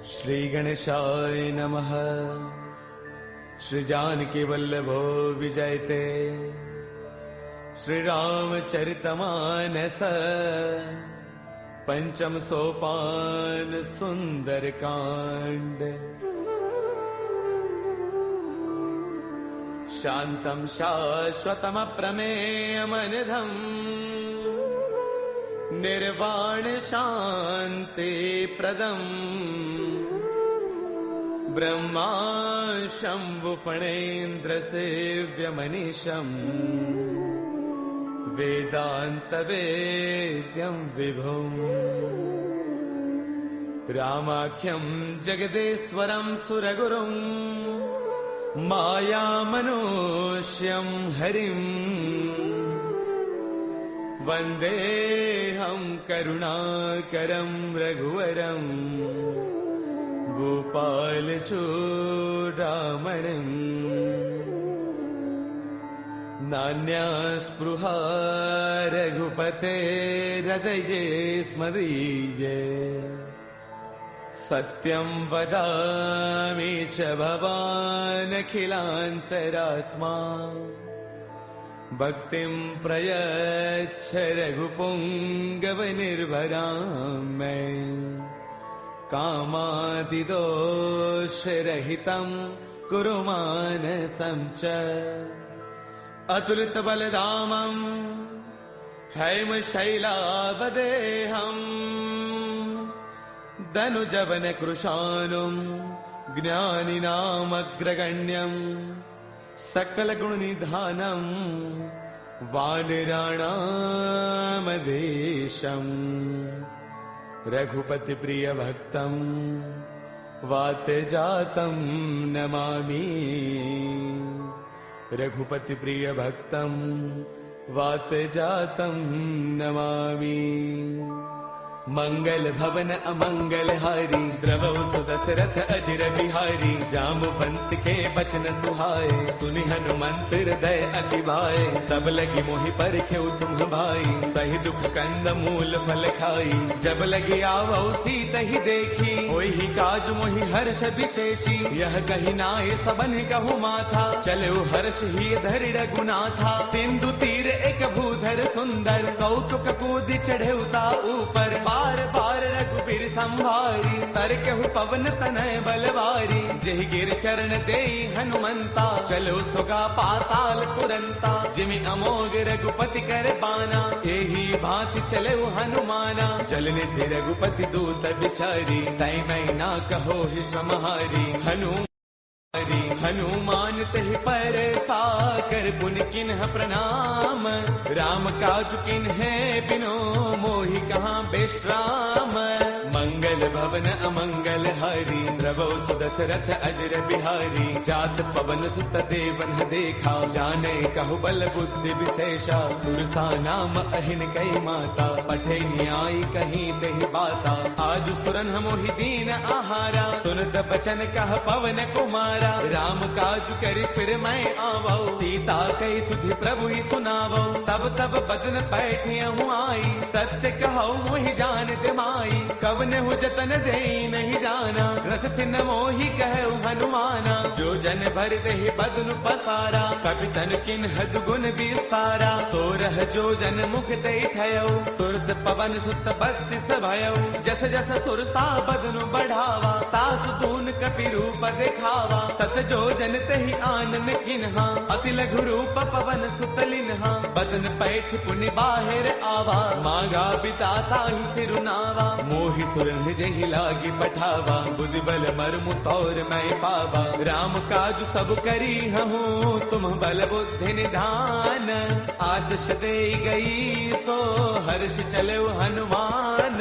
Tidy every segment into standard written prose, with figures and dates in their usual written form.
श्री गणेशाय नमः। श्री जानकी वल्लभो विजयते। श्री रामचरितमानस पंचम सोपान सुंदर कांड। शांतं शाश्वतमप्रमेयमनिधम् निर्वाण शांति प्रदम् ब्रह्मा शंभु फणेन्द्र सेव्यमनीशम् वेदांत वेद्यं विभुम् रामाख्यं जगदेश्वरं सुरगुरुम् मायामनुष्यं हरिम् वन्देऽहं करुणाकरं रघुवरम् गोपालचूडामणिम्। नान्यास्पृहा रघुपतेर्हृदये स्मदीये। सत्यं वदामि च भवानखिलान्तरात्मा। भक्तिं प्रयच्छ रघुपुङ्गवनिर्भरां मे। कामादिदोषरहितं कुरु मानसं च। अतुलितबलधामं हैमशैलावदेहम् धनुजवनकृशानुं ज्ञानिनामग्रगण्यम् सकलगुणनिधानम् वानराणामधीशम्। रघुपतिप्रियभक्तम् वातजातं नमामि। रघुपतिप्रियभक्तम् वातजातं नमामि। मंगल भवन अमंगल हारी द्रवौ सुदशरथ अजिर बिहारी। जामवंत के बचन सुहाए सुनि हनुमंत हृदय अति भाए। तब लगी मोहि परखेउ तुम भाई सही दुख कंद मूल फल खाई। जब लगी आवौ सीत ही देखी होई ही काज मोहि हर्ष विशेषी। यह कही नाय सबन कहु माथा चलो हर्ष ही धरि रघुनाथा। सिंधु तीर एक भूधर सुंदर कौतुक कूदि चढ़ेउता ऊपर। बार बार रघुबीर संभारी तरकहु पवन तनय बलवारी। जेहि गिर चरण देई हनुमंता चलो सुगा पाताल तुरंता। जिमि अमोघ रघुपति कर बाना एही भांति चले हनुमाना। जल निधि रघुपति दूत बिचारी तै मैं ना कहो ही समहारी। हनुमान तहि पर साकर पुन किन्ह प्रणाम। राम काज किन्हे बिनो मोहि कहाँ विश्राम। मंगल भवन अमंगल हारी द्रवौ सुदशरथ अजिर बिहारी। जात पवन सुत देवन देखा जाने कहु बल बुद्धि विशेषा। सुरसा नाम अहिन कई माता पठे न्याय कहीं तेहि बाता। आज सुरन मोहि दीन आहारा सुनत बचन कह पवन कुमारा। राम काज करि फिर मैं आवौ सीता कई सुधि प्रभु ही सुनावौ। तब तब बदन पैठियहु आई सत्य कहौ मोहि जानत माई। कवने हु जतन देई नहीं जाना रस सिन मोहि कहु हनुमाना। जो जन भर देहि बदनु पसारा कपितन किन्ह दुगुन विस्तारा। सोरह जो जन मुख देई थयौ तुरत पवन सुत बत्तीस भयौ। जस जस सुरसा बदनु बढ़ावा तासु तून कपि रूप देखावा। सत जो जन तहि आनन किन्हा अति लघु रूप पवन सुत लिन्हा। बदन पैठ पुनि बाहिर आवा मांगा बिताता ही सिरुनावा। मोहि सुरन जहि लागी पठावा बुद्धि बल मर्मु तौर मैं पावा। राम काज सब करी हूँ तुम बल बुद्धि निधान। आशीष दे गई सो हर्ष चलो हनुमान।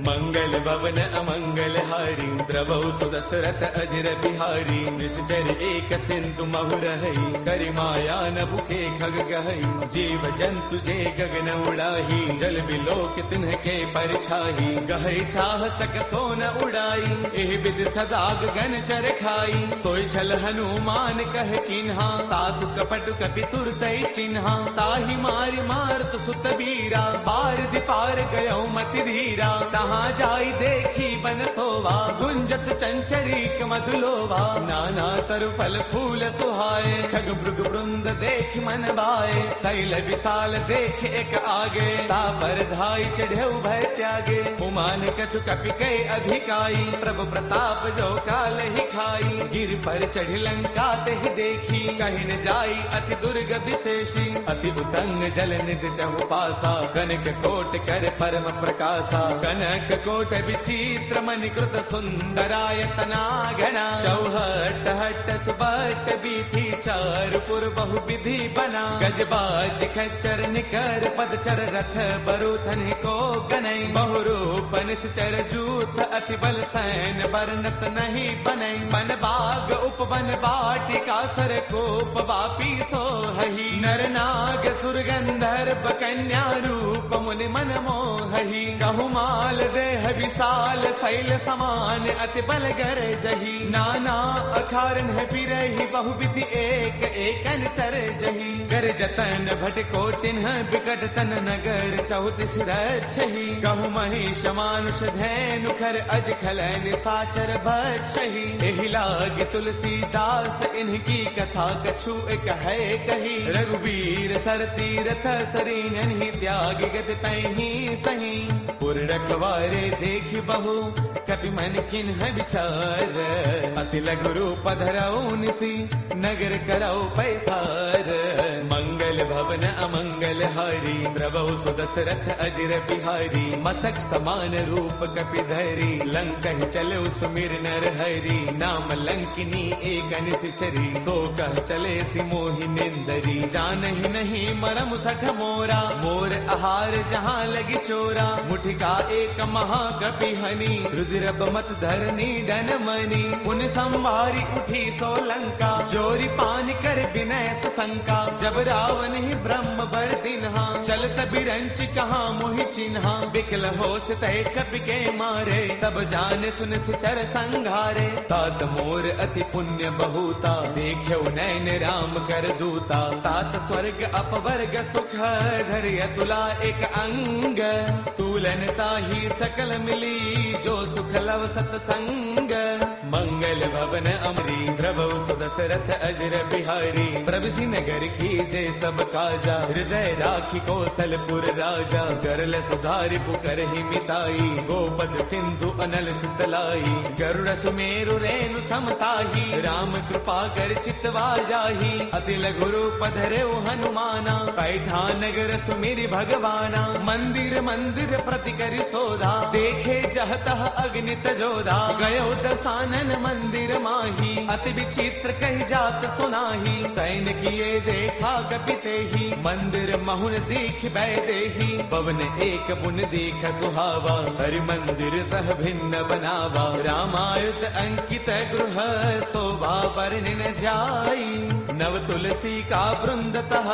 मंगल भवन अमंगल हारी द्रवौ सुदशरथ अजिर बिहारी निश्चर एक सिंधु महु रही करि माया न भूखे खग गहई जीव जंतु जे गगन उड़ाही जल बिलोक तिन्ह के परछाही गहई चाह सक सोन उड़ाई एह विद सदा गगन चर खाई सोई छल हनुमान कह किन्हा तासु कपट कपि तुरतई चिन्हा ताहि मारि मारत सुत बीरा पार दिपार गयो मति धीरा तहाँ जाई देखी बन सोवा गुंजत चंचरीक मधुलोवा नाना तरु फल फूल सुहाए खग मृग वृंद देख मन भाए शैल विशाल देख एक आगे तापर धाई चढ़े भय त्यागे उमान कछु कपि कै अधिकाई प्रभु प्रताप जो काल ही खाई गिर पर चढ़ी लंका ते देखी कहीं न जाई अति दुर्ग विशेषी अति उतंग जल निध चहु पासा कनक कोट कर परम प्रकाशा कनक कोट विचित्र मणिकृत सुंदरायतना घना चौहट हट सुबट बीथी चारपुर बहु विधि बना गजबाज खच्चर निकर पदचर रथ बरुथन को गनई बहुरूप निश्चर जूथ अति बल सैन बरनत नहीं बनई बन बाग उपवन बाटिका सर कोप वापी सोहही नर नाग सुर गंधर्व कन्या रूप मुनि मन मोहही कहु माल देह विशाल शैल समान अति बल गर जही नाना अखारन है बिरही बहुविधि एक एकन तर जही कर जतन भटको तिन्ह बिकट तन नगर चौतीस रक्षही कहु महिष मानुष धैनु खर अज खल निशाचर भक्षही एहि लाग तुलसीदास इनकी कथा कछु एक है कही रघुवीर सर तीरथ सरीन ही त्याग गत पैही सही पुर रखवारे देखी बहु कपि मन किन्ह विचार अति लघु रूप धरऊ निसी नगर करऊ पैसार मंगल भवन अमंगल हारी द्रवहु सुदशरथ अजिर बिहारी मसक समान रूप कपि धरी लंक चले सुमिर नर हरि नाम लंकिनी एक निश्चरी तो कह चले सि मोहि निंदरी जानहि नहीं मरम सठ मोरा मोर आहार जहाँ लगी चोरा मुठिका एक महाकपि हनी रुद्र मत धरनी डन मनी उन संवारी उठी सो लंका जोरी पान कर विनय शंका जब रावण ही ब्रह्म बर दिन्हा चलत बिरंच कहाँ मोहि चिन्हा बिकल हो तय कपि के मारे तब जान सुन सिचर संघारे तात मोर अति पुण्य बहुता देख्यो नैन राम कर दूता तात स्वर्ग अपवर्ग सुख धैर्य तुला एक अंग तूलन ताही सकल मिली जो सुख लव सतसंग मंगल भवन अमरी द्रवौ सुदशरथ अजर बिहारी प्रभुसी नगर की जय सब काजा हृदय राखी कौशलपुर राजा गरल सुधारि पुकर ही मिताई गोपद सिंधु अनल सुतलाई गरुड़ सुमेरु रेणु समताही राम कृपा कर चितवा जाही अति लघु रूप धरेउ हनुमाना पैठा नगर सुमेरि भगवाना मंदिर मंदिर प्रति करि सोधा देखे जहतः अग्नित जोधा गयो दसानन मंदिर माही अति विचित्र कही जात सुनाही सैन किए देखा कपिते ही मंदिर महुन दीख बैदेही पवन एक बुन दीख सुहावा हरि मंदिर तह भिन्न बनावा रामायुध अंकित गृह शोभा वर्णि न जाई नव तुलसी का वृंद तह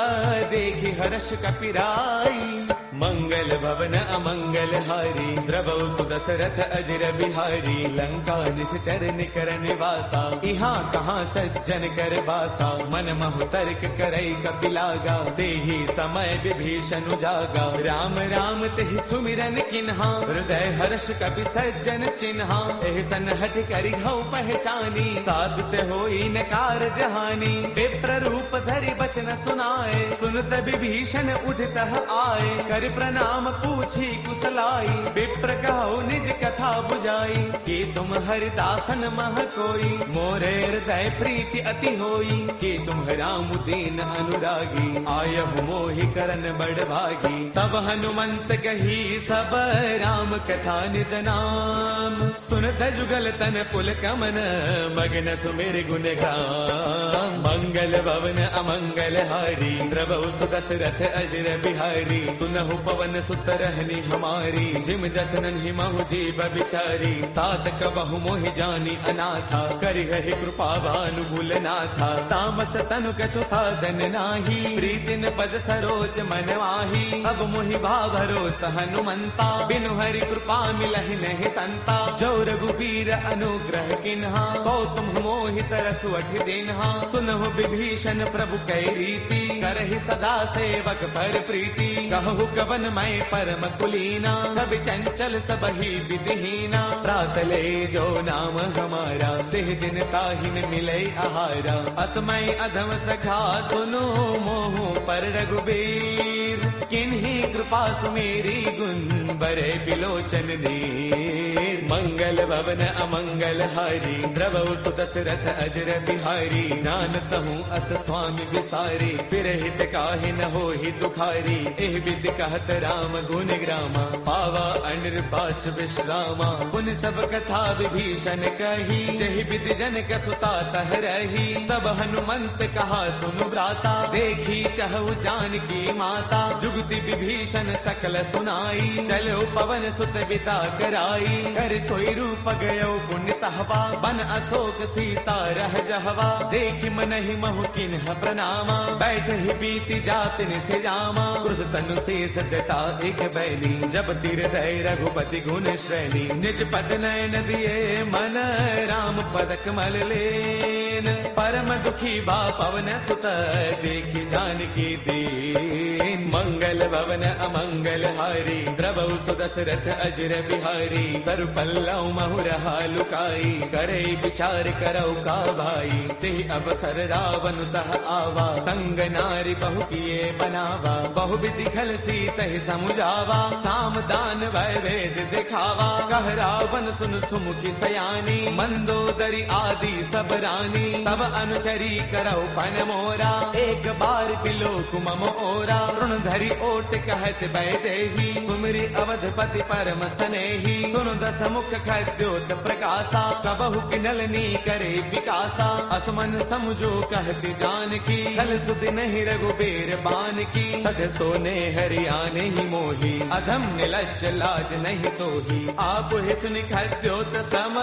देखी हर्ष कपिराई मंगल भवन अमंगल हारी द्रवौ सुदशरथ अजिर बिहारी लंका निश्चर निकर निवासा यहाँ कहाँ सज्जन कर बासा मन महु तर्क करई कपिलागा तेहि समय विभीषण जागा राम राम तेहि सुमिरन किन्हा हृदय हर्ष कपि सज्जन चिन्हा एहि सन हट करि हऊ पहचानी साधुत होई न कारज हानि विप्र रूप धरि बचन सुनाए सुनत विभीषण उठतः आए कर प्रणाम पूछी कुशलाई विप्र कहो निज कथा बुझाई कि तुम हरिदासन मह कोई मोरे हृदय प्रीति अति होई कि तुम राम दीन अनुरागी आयहु मोहि करन बड़ भागी तब हनुमंत कही सब राम कथा निज नाम सुनत जुगल तन पुल कमन मगन सुमिर गुण गाम मंगल भवन अमंगल हारी द्रवौ सुदशरथ अजिर बिहारी सुनहु पवन सुत रहनी हमारी, जिम दसनन ही महु जीव बिचारी। तात कबहु मोहि जानी अनाथा, करि हरि कृपा भानुगुल नाथा। तामस तनु कछु साधन नाही, प्रीतिन पद सरोज मन माही। अब मोहि भावरोत हनुमंता, बिनु हरि कृपा मिलहि नहीं संता। जो रघुबीर अनुग्रह किन्हा, को तुम मोहि तरसु अठि दिन्हा। सुनहु विभीषण प्रभु कै रीति, करहि सदा सेवक पर प्रीति। कहु कवन मैं परम कुलीना, कवि चंचल सबहि विधिहीना। प्रात ले जो नाम हमारा, तिह दिन ताहिन मिलै आहारा। अत मैं अधम सखा सुनो, मोहु पर रघुबीर। किन्ही कृपा सुमेरी, गुण बरे बिलोचन नीर। मंगल भवन अमंगल हारी, द्रवहु सुत दशरथ अजर बिहारी। जानत हूँ अस स्वामी विसारी, फिरहित काहि न होहि दुखारी। एह विधि कहत राम गुण ग्रामा, पावा अनिर्बाच विश्रामा। पुन सब कथा विभीषण कही, जहि विधि जनक सुता तह रही। तब हनुमंत कहा सुनु भ्राता, देखी चहु जानकी माता। जुगति विभीषण सकल सुनाई, चलो पवन सुत बिता कराई। कर सोई रूप गयो पुण्य तहवा, बन अशोक सीता रह जहवा। देखि मनहि महु किन्ह प्रणामा, बैठ ही बीती जात निसे जामा। क्रुश तनु शेष जटा एक बैली, जब तिर दय रघुपति गुण श्रेणी। निज पद नयन दिए मन, राम पद कमल लेन। परम दुखी बा पवन सुत, देखि जानकी दीन। मंगल भवन अमंगल हारी, द्रवहु सुदशरथ अजर बिहारी। तरु पल्लव महु रहा लुकाई, करे विचार करौ का भाई। ते अवसर रावण तह आवा, संग नारी बहु किए बनावा। बहु विधि खल सीतहि समुझावा, साम दान वै वेद दिखावा। कह रावण सुन सुमुखी सयानी, मंदोदरी आदि सब रानी। तब अनुचरी करौ पन मोरा, एक बार बिलोक मम ओरा। ऋण धरि ओट कहत वैदेही, सुमिरि अवधपति परम स्नेही। सुनु दस मुख खद्योत प्रकाशा, कबहु किनलनी करे विकासा। असमन समझो कहती जानकी, कल सुध नहीं रघुबीर बान की। सध सोने हरियाने ही मोही, अधम निलज्ज लाज नहीं तोही। आप ही सुनि खद्योत सम,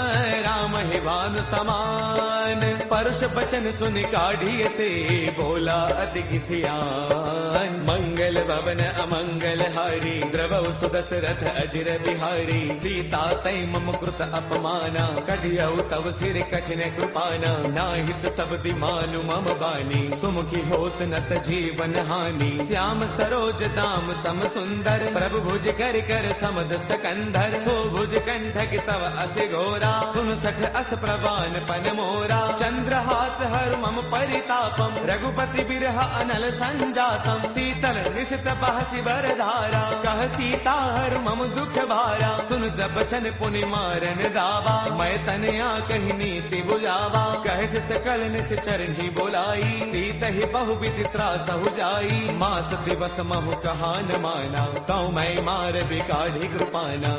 राम ही भानु समान। परुष बचन सुनि काढ़िए से, बोला अति किसियान। मंगल भवन अमंगल हारी, द्रवहु सुदशरथ अजर बिहारी। सीता तै मम कृत अपमाना, कढ़ियौ तव सिर कठिन कृपाना। नाहित शब्दि मानु मम बानी, सुमुखी होत नत जीवन हानि। श्याम सरोज दाम सम सुंदर, प्रभु भुज कर कर समद सकंधर। सो भुज कंठक तव अस घोरा, सुन सठ अस प्रवान पन मोरा। चंद्र हाथ हर मम परितापम, रघुपति बिरह अनल संजातम। शीतल निशित बहसि बर धारा, कह सीता हर मम दुख भारा। सुन दबचन पुनि मारन दावा, मैं तनया कही नीति बुझावा। कह सकल निश्चर ही बोलाई, सीत ही बहु विधि त्रासहु जाई। मास दिवस महु कहा न माना, कौ मैं मार बिकाढ़ी कृपाना।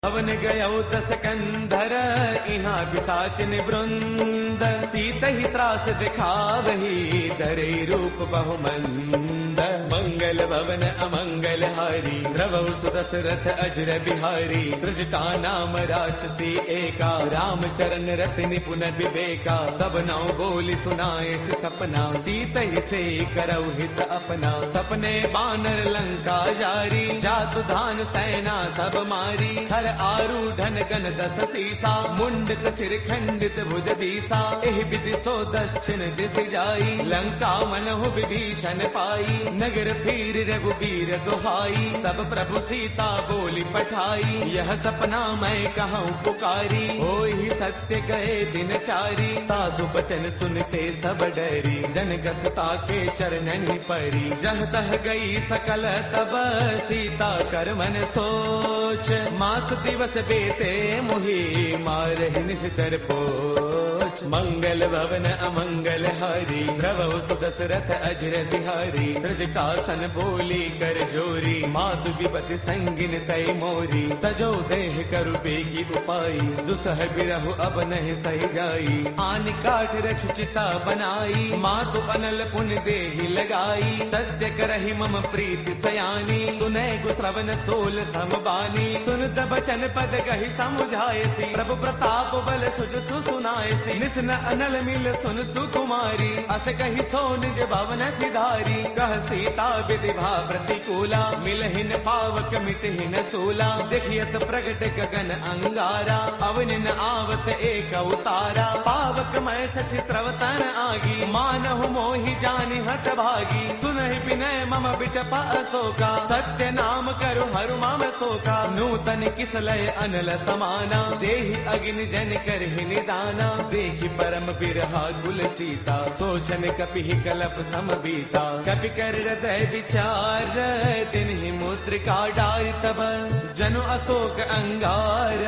भवन गयो दस कंधर, इहाँ बिसाचिन वृंद। सीत ही त्रास दिखावही, धरे रूप बहुमंद। मंगल भवन अमंगल हारी, द्रवहु सुदशरथ अजर बिहारी। त्रिजटा नाम राक्षसी एका, राम चरण रति निपुण विवेका। सब नाउ बोली सुनाए सपना, सीत ही से करौ हित अपना। सपने बानर लंका जारी, जातु धान सेना सब मारी। हर आरूढ़न गन दस सीसा, मुंडक सिर खंडित भुज दीसा। एह विधि सो दक्षिण दिस जाई, लंका मनहु विभीषण पाई। नगर फिर रघुबीर दुहाई, तब प्रभु सीता बोली पठाई। यह सपना मैं कहूँ पुकारी, होई सत्य गए दिन चारी। तासु बचन सुनते सब डरी, जनक सुता के चरणन ही परी। जह तह गई सकल तब, सीता कर मन सोच। मास दिवस बेते मुहि, मारहि निश्चर पोच। बच मंगल भवन अमंगल हारी द्रवहु सुदशरथ अजर बिहारी त्रिजटासन बोली कर जोरी मातु विपति संगिन तय मोरी तजो देह करु बेगी उपाई दुसह बिरहु अब नहीं सही जाई आन काठ रच चिता बनाई मातु अनल पुन देहि लगाई सत्य करहि मम प्रीति सयानी सुनै गुश्रवण सोल समबानी सुनत बचन पद कहि समुझायसी प्रभु प्रताप बल सुजसु सुनायसी निस्न अनल मिल सुन सुकुमारी अस कहि सो निज भवन सिधारी कह सीता विधि भा प्रतिकूला मिलहिन पावक मिटहिन सूला देखियत प्रगट गगन अंगारा अवनिन आवत एक उतारा पावक मय शशि त्रवतन आगी मानहु मोहि जानि हत भागी सुनहि विनय मम बिटपा अशोका सत्य नाम करु हरु मम शोका नूतन किसलय अनल समाना देहि अग्नि जन करहि निदाना देखि परम बिरहा कुल सीता सोचन कपि कलप सम बीता कपि कर हृदय विचार तिन्हि मुद्रिका डारि तब जनु अशोक अंगार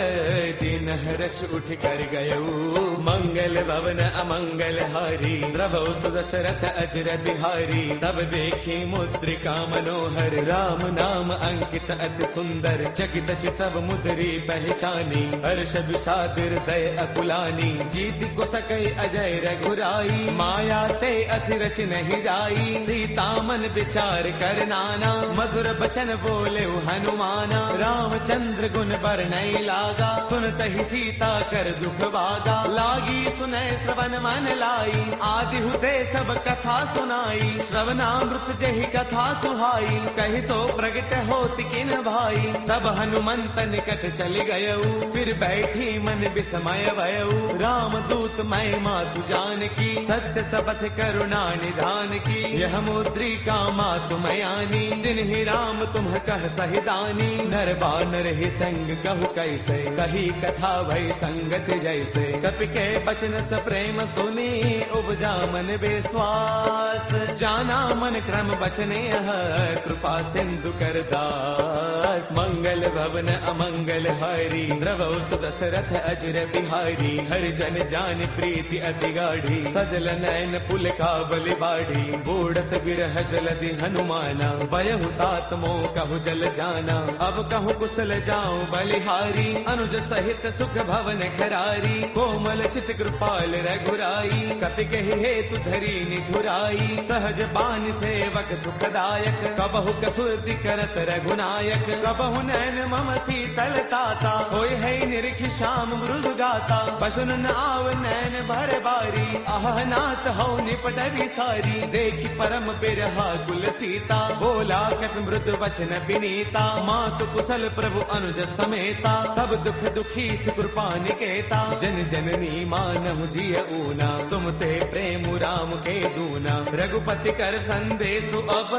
दिन हर्ष उठ कर गयऊ मंगल भवन अमंगल हारी द्रवहु सुदशरथ अजर बिहारी तब देखी मुद्रिका मनोहर राम नाम अंकित अति सुंदर चकित चितव मुद्री पहचानी हर्ष विषाद हृदय अकुलानी जीत को सकई अजय रघुराई माया ते असिरच नहीं जाई सीता मन विचार कर नाना मधुर बचन बोले हनुमाना रामचंद्र गुण बरनई लागा सुनत ही सीता कर दुख भागा लागी सुनय श्रवण मन लाई आदि हुते सब कथा सुनाई श्रवणामृत जहि कथा सुहाई कहि सो प्रगट होत किन भाई तब हनुमंत निकट चली गयऊ फिर बैठी मन विस्मय भयऊ राम दूत मैं मातु जान की सत्य सबथ करुणा निधान की यह मुद्रिका मातु मयानी दिन ही राम तुम कह सहिदानी नर बानर ही संग कहु कैसे कही कथा भई संगत जैसे कपि के बचन स प्रेम सुनी उपजा मन विश्वास जाना मन क्रम बचने कृपा सिंधु कर दास मंगल भवन अमंगल हारी द्रवहु सुदशरथ अजर बिहारी हरि जन जान प्रीति अति गाढ़ी सजल नयन पुल का बलि बाढ़ी बूढ़त बिरह जलधि हनुमाना भयहु तात मोह कहु जल जाना अब कहु कुशल जाऊं बलिहारी अनुज सहित सुख भवन खरारी कोमल चित कृपाल रघुराई कपि कहि हेतु धरी निठुराई सहज बान सेवक सुखदायक कबहु कसुरति करत रघुनायक कबहु नैन मम शीतल ताता होय है निरख श्याम मृदु गाता पशुन न आव नैन भर बारी आह नाथ हौ निपट विसारी देखि परम बिरहा कुल सीता बोला कत मृदु वचन विनीता मातु कुशल प्रभु अनुज समेता तब दुख दुखी कृपा निकेता जन जननी मानहु जिय ऊना तुम ते प्रेम राम के दूना रघुपति कर संदेश अब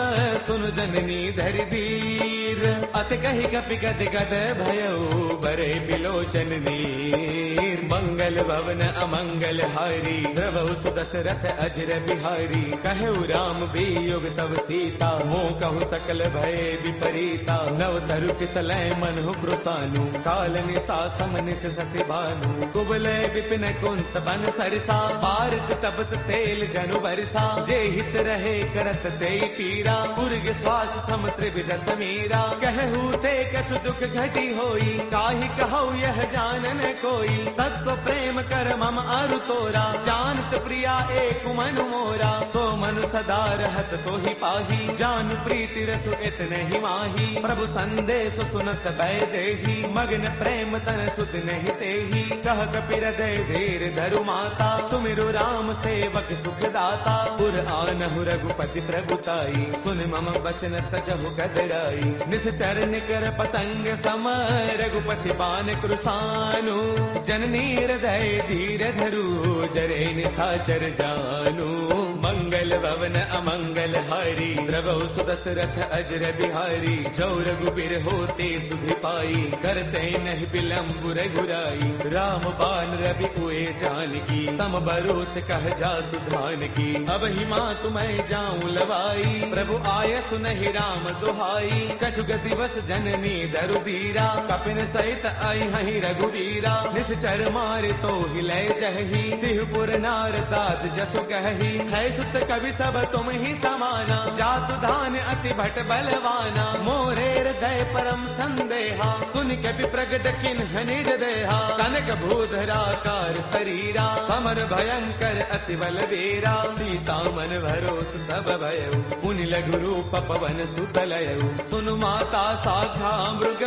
सुन जननी धरि धीर अत कहि कपि गद गद भयऊ बरे बिलोचन नीर मंगल भवन अमंगल हारी द्रवहु सुदशरथ अजर बिहारी कहु राम वियोग तव सीता मोह कहु सकल भय विपरीता नव तरु किसलय मनहु कृसानु काल निसा समनिस ससि भानु कुबलय विपिन कुंत बन सरसा भारत तपत तेल जनु बरसा जे हित रहे करत ते पीरा पुरग श्वास सम त्रिविध समीरा कहु ते कछु दुख घटी होई काहि कहु यह जानन कोई तत्व प्रेम कर मम अरु तोरा जानत प्रिया एक मनु मोरा सो मनु सदा रहत तो ही पाही जान प्रीति रसु इतने ही माही प्रभु संदेश सुनत भय देही मगन प्रेम तन सुध नहीं तेही कह कपि हृदय धीर धरु माता सुमिरु राम सेवक सुख दाता पुर आनहु रघुपति प्रभुताई सुन मम वचन तजहु कदराई निश्चर निकर पतंग सम रघुपति बान कृसानु जननी हृदय धीर धरु जरे निशाचर जानु मंगल भवन अमंगल हारी द्रवहु सुदशरथ अजर बिहारी जो रघुबीर होते सुधि पाई करते नहीं विलंब रघुराई राम बान रवि उए जानकी तम बरूत कह जातु धान की अब ही माँ तुम्हें जाऊं लवाई प्रभु आय सुनहि राम दुहाई कछुग दिवस जननी दरु दीरा कपिन सहित आई हहि रघुवीरा निस चर मारे तो हिले जही, तिहुपुर नार दाद जसु कही, है सुत कवि सब तुम ही समाना, जातु धान अति भट बलवाना, मोरे हृदय परम संदेहा, सुन कवि प्रगट किन्ह निज देहा, कनक भूधराकार शरीरा, समर भयंकर अति बलवीरा, सीता मन भरोस तब भयउ, पुनि लघु रूप पवन सुतलयउ, सुनु माता साखा मृग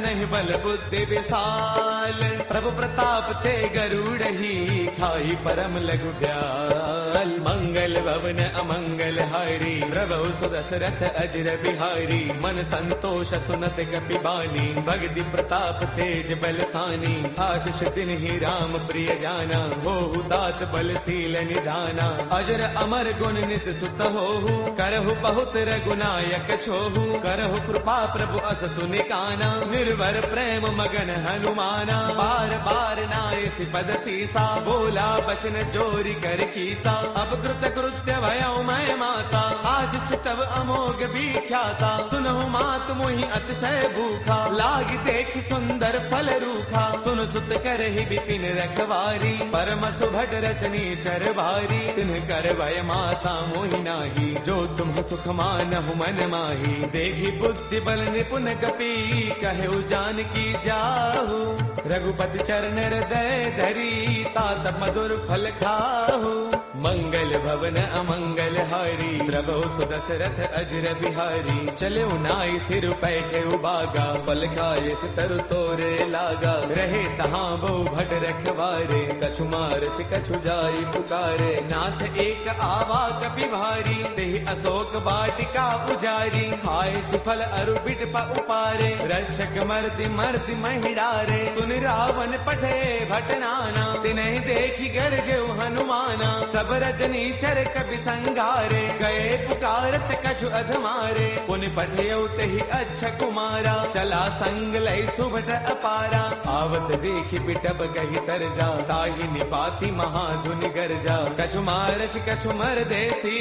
नहीं बल बुद्धि विशाल, प्रभु प्रताप ते गरुड़ही, खाई परम लघु ब्याल, मंगल भवन अमंगल हारी, प्रभु सुदशरथ अजर बिहारी, मन संतोष सुनत कपि बानी, भगति प्रताप तेज बलसानी, आशीष दिन ही राम प्रिय जाना, होहु दात बलशील निधाना, अजर अमर गुण नित सुत होहु, करहु बहुत रघुनायक छोहु, करहु कृपा प्रभु अस सुनि काना, निर्भर प्रेम मगन हनुमाना, बार बार नाय पद सीसा, बोला बसन जोरी कर कीसा, अब कृत कृत्य भयउ मैं माता, आशीष तब अमोघ विख्याता, सुनहु मात मोहि अतिशय भूखा, लाग देख सुंदर फल रूखा, सुन सुत करहि विपिन रखवारी, परम सुभट रचनी चर भारी, तिन्ह कर भय माता मोहि नाही, जो तुम सुख मानहु मन माही, देखी बुद्धि बल निपुण कपि, कहु जानकी जाहु, रघुपति चरण हृदय धरी, तात मधुर फल खाहु, मंगल भवन अमंगल हारी, प्रभु सुदशरथ अजर बिहारी, चले नाई सिर पैठे उबागा, फल खाए से तरु तोरे लागा, रहे तहाँ वो भट रखवारे, कछु मार से कछु जाई पुकारे, नाथ एक आवा कपि भारी, तेहि अशोक वाटिका पुजारी, खाए सुफल अरु बिट प उपारे, रक्षक मर्दि मर्दि महिडारे, सुन रावण पठे भट नाना, तिन्हि देखी गरजेउ हनुमाना, सब रजनी चर कपि संगारे, गए पुकारत कछु अधमारे, पुनि पठयउ तेहि अच्छा कुमारा, चला संग लय सुभट अपारा, आवत देखि बिटप कहि तरजा, ताहि निपाति महाधुनि गरजा, कछु मारच कछु मर देसी,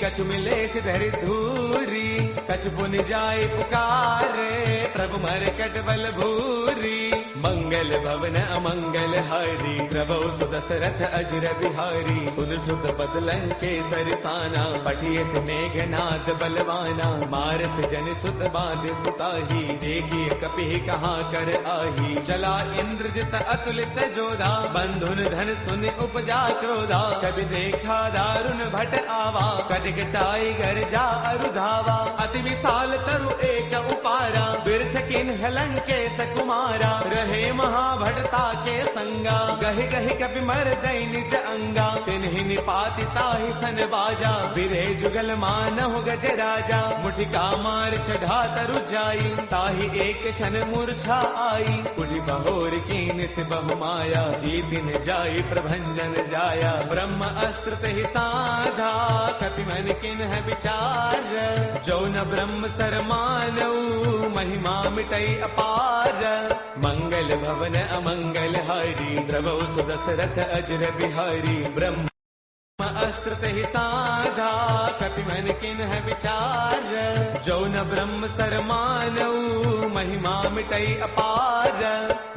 कछु मिलेस धरि धूरी, कछु पुनि जाय पुकारे, प्रभु मरकट बल भूरी, मंगल भवन अमंगल हारी, प्रभु सुदशरथ अजर बिहारी, सुन सुत पद लंकेसर साना, पठिए से मेघनाद बलवाना, मारस जन सुत बांध सुताही, देखिए कपि कहाँ कर आही, चला इंद्रजित अतुलित जोधा, बंधुन धन सुन उपजा क्रोधा, कभी देखा दारुण भट आवा, कटकटाई घर जा अरुधावा, अति विशाल तरु एक उपारा, बिरथ किन्ह लंकेश कुमारा, रहे महाभटता के संगा, गहि गहि कपि मर दई निज अंगा, तिन्हि निपाति ताहि सन बाजा, बिरे जुगल मानहु गज राजा, मुठिका मार चढ़ा तरु जाई, ताहि एक क्षण मूर्छा आई, उठि बहोर कीन से बहु माया, जीतिन जाई प्रभंजन जाया, ब्रह्म अस्त्र तेहि साधा, कपि मन किन्ह विचार, जो न ब्रह्म सर मानऊ, महिमा मिटई अपार, मंगल भवन अमंगल हारी, प्रभु सुदशरथ अजर बिहारी, ब्रह्म अस्त्र तेहि साधा, कपि मन किन्ह विचार, जो न ब्रह्म सर मानऊ, महिमा मिटई अपार,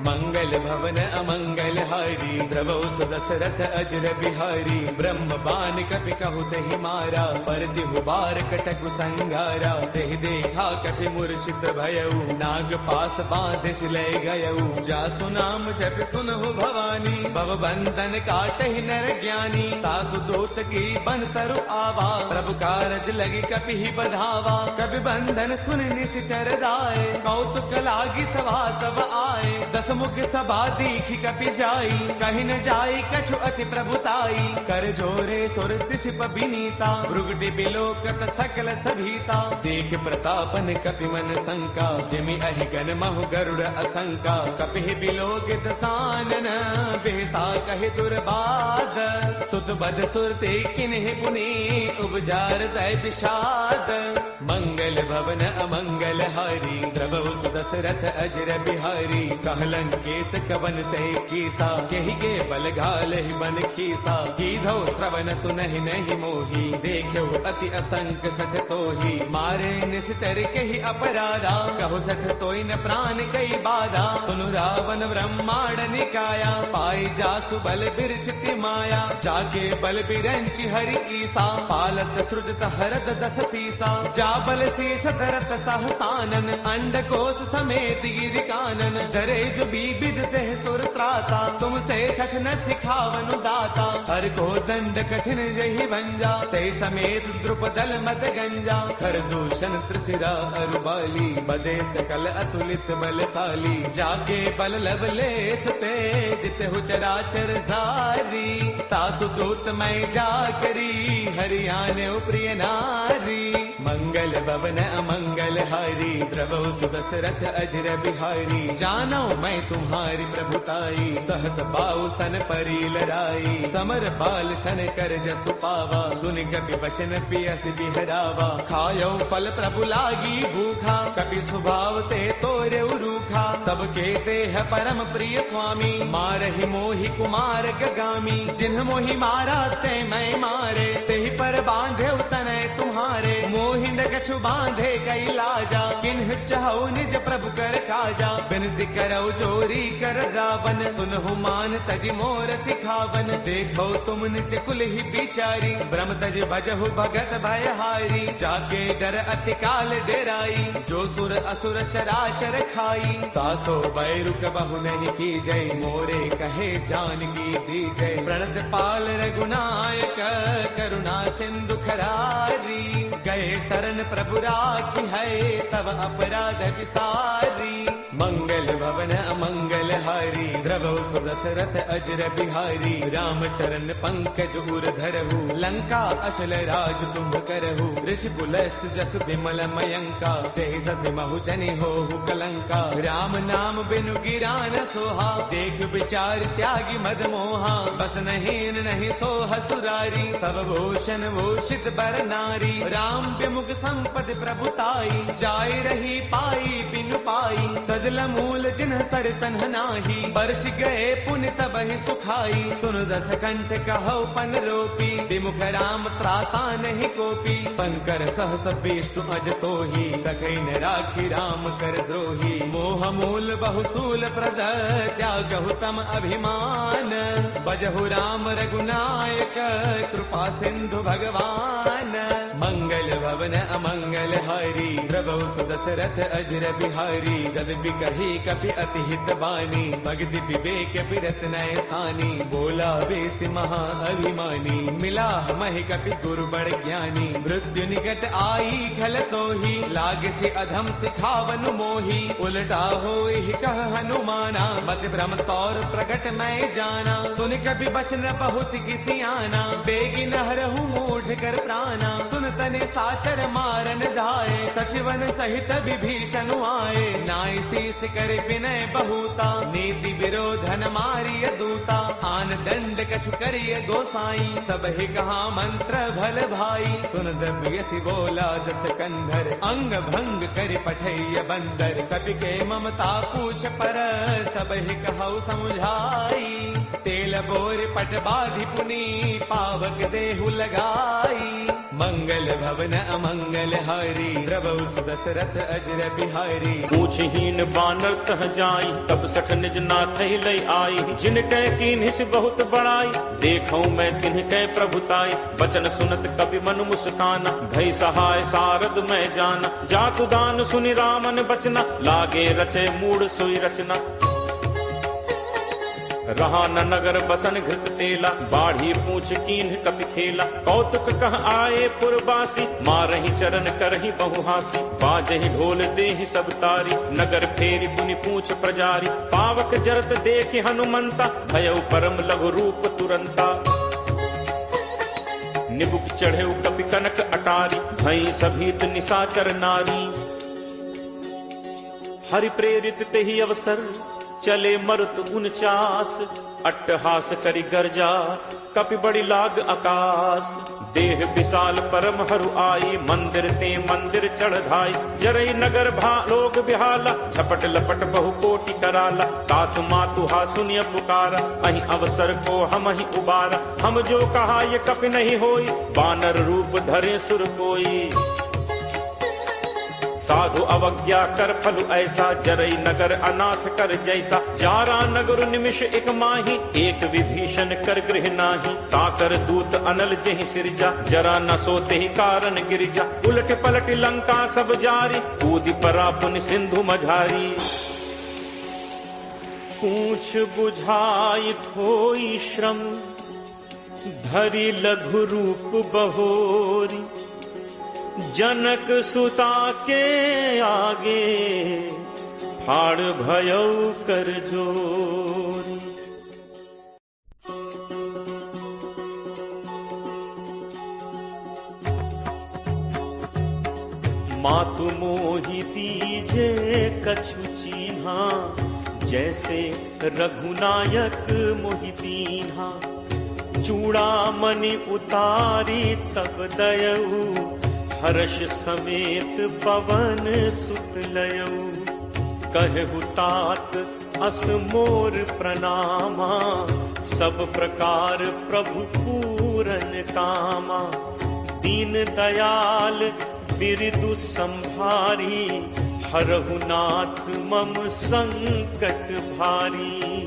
मंगल भवन अमंगल हारी, प्रभु सुदशरथ अजर बिहारी, ब्रह्म बान कपि कहु तेहि मारा, पर तिहु बार कटकु संगारा, तेहि देखा कपि मूर्छित भयउ, नाग पास बांध सिलय गयउ, जासु नाम जप सुनहु भवानी, भव बंधन काटहि नर ज्ञानी, तासु दूत की बन तरु आवा, प्रभु कारज लगी कपि ही बधावा, कपि बंधन सुन निश्चर दाए, कौतुक लागी सभा सब आए, दस मुख सभा दीखी कपि जाई, कहीं न जाई कछु अति प्रभुताई, कर जोरे सुर तिसिप विनीता, भृगुटि बिलोकत सकल सभीता, देख प्रतापन कपि मन शंका, जिमि अहि गन महु गरुड़ असंका, कपि बिलोकित सानन बेसा कहे दुर्बाद सुत बद सुरते किन्ह पुनि उपजार तय विषाद मंगल भवन अमंगल हारी द्रवहु सुदशरथ अजर बिहारी कहलन केस कवन तय कीसा केहि के बल घालहि बन कीसा कीधौ श्रवण सुनहि नहीं मोही देखो अति असंक सठ तोही मारे निश्चर कहि अपराधा कहो सठ तोय न प्राण कई बाधा सुनु रावण ब्रह्मांड निकाया पाई जासु बल बिरचिति माया जाके बल बिरंचि हरि ईसा पालत सृजत हरद दस सीसा जा बल शीस धरत सहसानन अंड कोश समेत गिरि कानन डरे जो बीबिद तेह सुर त्राता तुमसे सठ न सिखावनु दाता हर को दंड कठिन जहि भंजा ते समेत द्रुपदल मद गंजा खर दूषण त्रिशिरा अरुबाली बदे सकल अतुलित बलशाली जाके बल लवलेस ते जित हु चराचर जारी तासु दूत मैं जा करी हरियाणे प्रिय नारी मंगल भवन अमंगल हारी द्रवहु सुदशरथ अजर बिहारी जानो मैं तुम्हारी प्रभुताई सहस बाहु सन परी लड़ाई समर बाल सन कर जसु पावा सुन कपि वचन पियस बिहरावा खायो फल प्रभु लागी भूखा कपि स्वभाव ते तोरे रूखा सबके देह परम प्रिय स्वामी मारहि मोहि कुमार गगामी जिन्ह मोहि मारा ते मैं मारे तेहि पर बांधे तनय तुम्हारे मोहि न कछु बांधे कई लाजा किन्ह चाहु निज प्रभु कर काजा बिनती करौ जोरी कर रावण सुनहु मान तज मोर सिखावन देखो तुम निज कुल ही बिचारी ब्रह्म तज भजहु भगत भयहारी जाके डर अति काल डेराई जो सुर असुर चराचर खाई तासो बैरु कबहु नहीं की जय मोरे कहे जानकी दी जय प्रणत पाल रघुनायक करुणा सिंधु खरारी गए शरण प्रभु राखी है तब अपराध विसारी मंगल भवन अमंगल हारी द्रवहु सुदशरथ अजर बिहारी राम चरण पंकज उर धरहु लंका अशल राज तुम करहु ऋषि पुलस्त जस विमल मयंका तेहि सति महु जनि होहु कलंका राम नाम बिनु गिरान सोहा देख विचार त्यागी मद मोहा बस नहीं नहीं सोह सुरारी सब भूषण भूषित बर नारी राम विमुख संपद प्रभुताई जाय रही पाई बिनु पाई सजल मूल जिन्ह सर तन्ह नाही बरस गए पुण्य तबहि सुखाई सुन दस कंठ कहौ पन रोपी विमुख राम त्राता नहीं कोपी शंकर सहस विष्णु अज तोही सखै न राखी राम कर द्रोही मोह मूल बहुसूल प्रद त्यागहु तम अभिमान बजहु राम रघुनायक कृपा सिंधु भगवान मंगल भवन अमंगल हारी द्रवहु सुदशरथ अजर बिहारी जद बिकही कपि अति हित बानी भगति विवेक बिरत नय सानी बोला बेस महा अभिमानी मिला महि कपि गुरु बड़ ज्ञानी मृत्यु निकट आई खल तोही लाग से अधम सिखावनु मोही उलटा होई कह हनुमाना मत भ्रम तौर प्रकट मैं जाना सुन कभी बचन बहुत किसी आना बेगी नहरहु मूढ़ कर प्राणा सुन तने साचर मारन धाये सचिवन सहित विभीषण आए नाय शीस कर विनय बहुता नीति विरोधन मारिय दूता आन दंड कछु करिय गोसाई सब ही कहा मंत्र भल भाई सुन दबियसि बोला दस कंधर अंग भंग कर पठैय बंदर कपि के ममता पूछ पर सब ही कहु समुझाई तेल बोर पट बाधि पुनी पावक देहु लगाई मंगल भवन अमंगल हारी द्रवहु सुदशरथ अजर बिहारी पूछहीन बानर कह जाई तब सठ निज नाथ लई आई जिन कह कीन्हिस बहुत बड़ाई देखौ मैं तिन्ह कह प्रभुताई बचन सुनत कवि मनु मुस्काना भई सहाय सारद मैं जाना जातु दान सुनि रामन बचना लागे रचे मूड सोई रचना रहा न नगर बसन घृत तेला बाढ़ी पूछ कीन्ह कपि खेला कौतुक कह आए पुरबासी मारहि चरण करहि बहुहासी बाजहि ढोल देहि सब तारी नगर फेरी पुनि पूछ प्रजारी पावक जरत देखि हनुमंता भयउ परम लघु रूप तुरंता निबुक चढ़े कपि कनक अटारी भई सभीत निशाचर नारी हरि प्रेरित तेहि अवसर चले मरुत 49 अट्टहास करि गर्जा कपि बड़ी लाग आकाश देह विशाल परम हरु आई मंदिर ते मंदिर चढ़ाई जरई नगर लोग बिहाला छपट लपट बहु कोटि कराला तात मातु हा सुनिय पुकारा अहि अवसर को हम ही उबारा हम जो कहा ये कपि नहीं होई बानर रूप धरे सुर कोई साधु अवज्ञा कर फल ऐसा जरई नगर अनाथ कर जैसा जारा नगर निमिष एक माही एक विभीषण कर गृह नाही ताकर दूत अनल जहि सिरजा जरा न सोते ही कारण गिरिजा उलट पलट लंका सब जारी कूदि परा पुन सिंधु मझारी पूछ बुझाई खोई श्रम धरि लघु रूप बहोरी जनक सुता के आगे फाड़ भयौ कर जोरी। मातु मोहि दीजे कछु चीन्हा जैसे रघुनायक मोहि दीन्हा चूड़ामणि उतारी तब दयऊ हर्ष समेत पवन सुत लयऊ कहु तात अस मोर प्रणामा सब प्रकार प्रभु पूरन कामा दीन दयाल बिरदु संभारी हरहु नाथ मम संकट भारी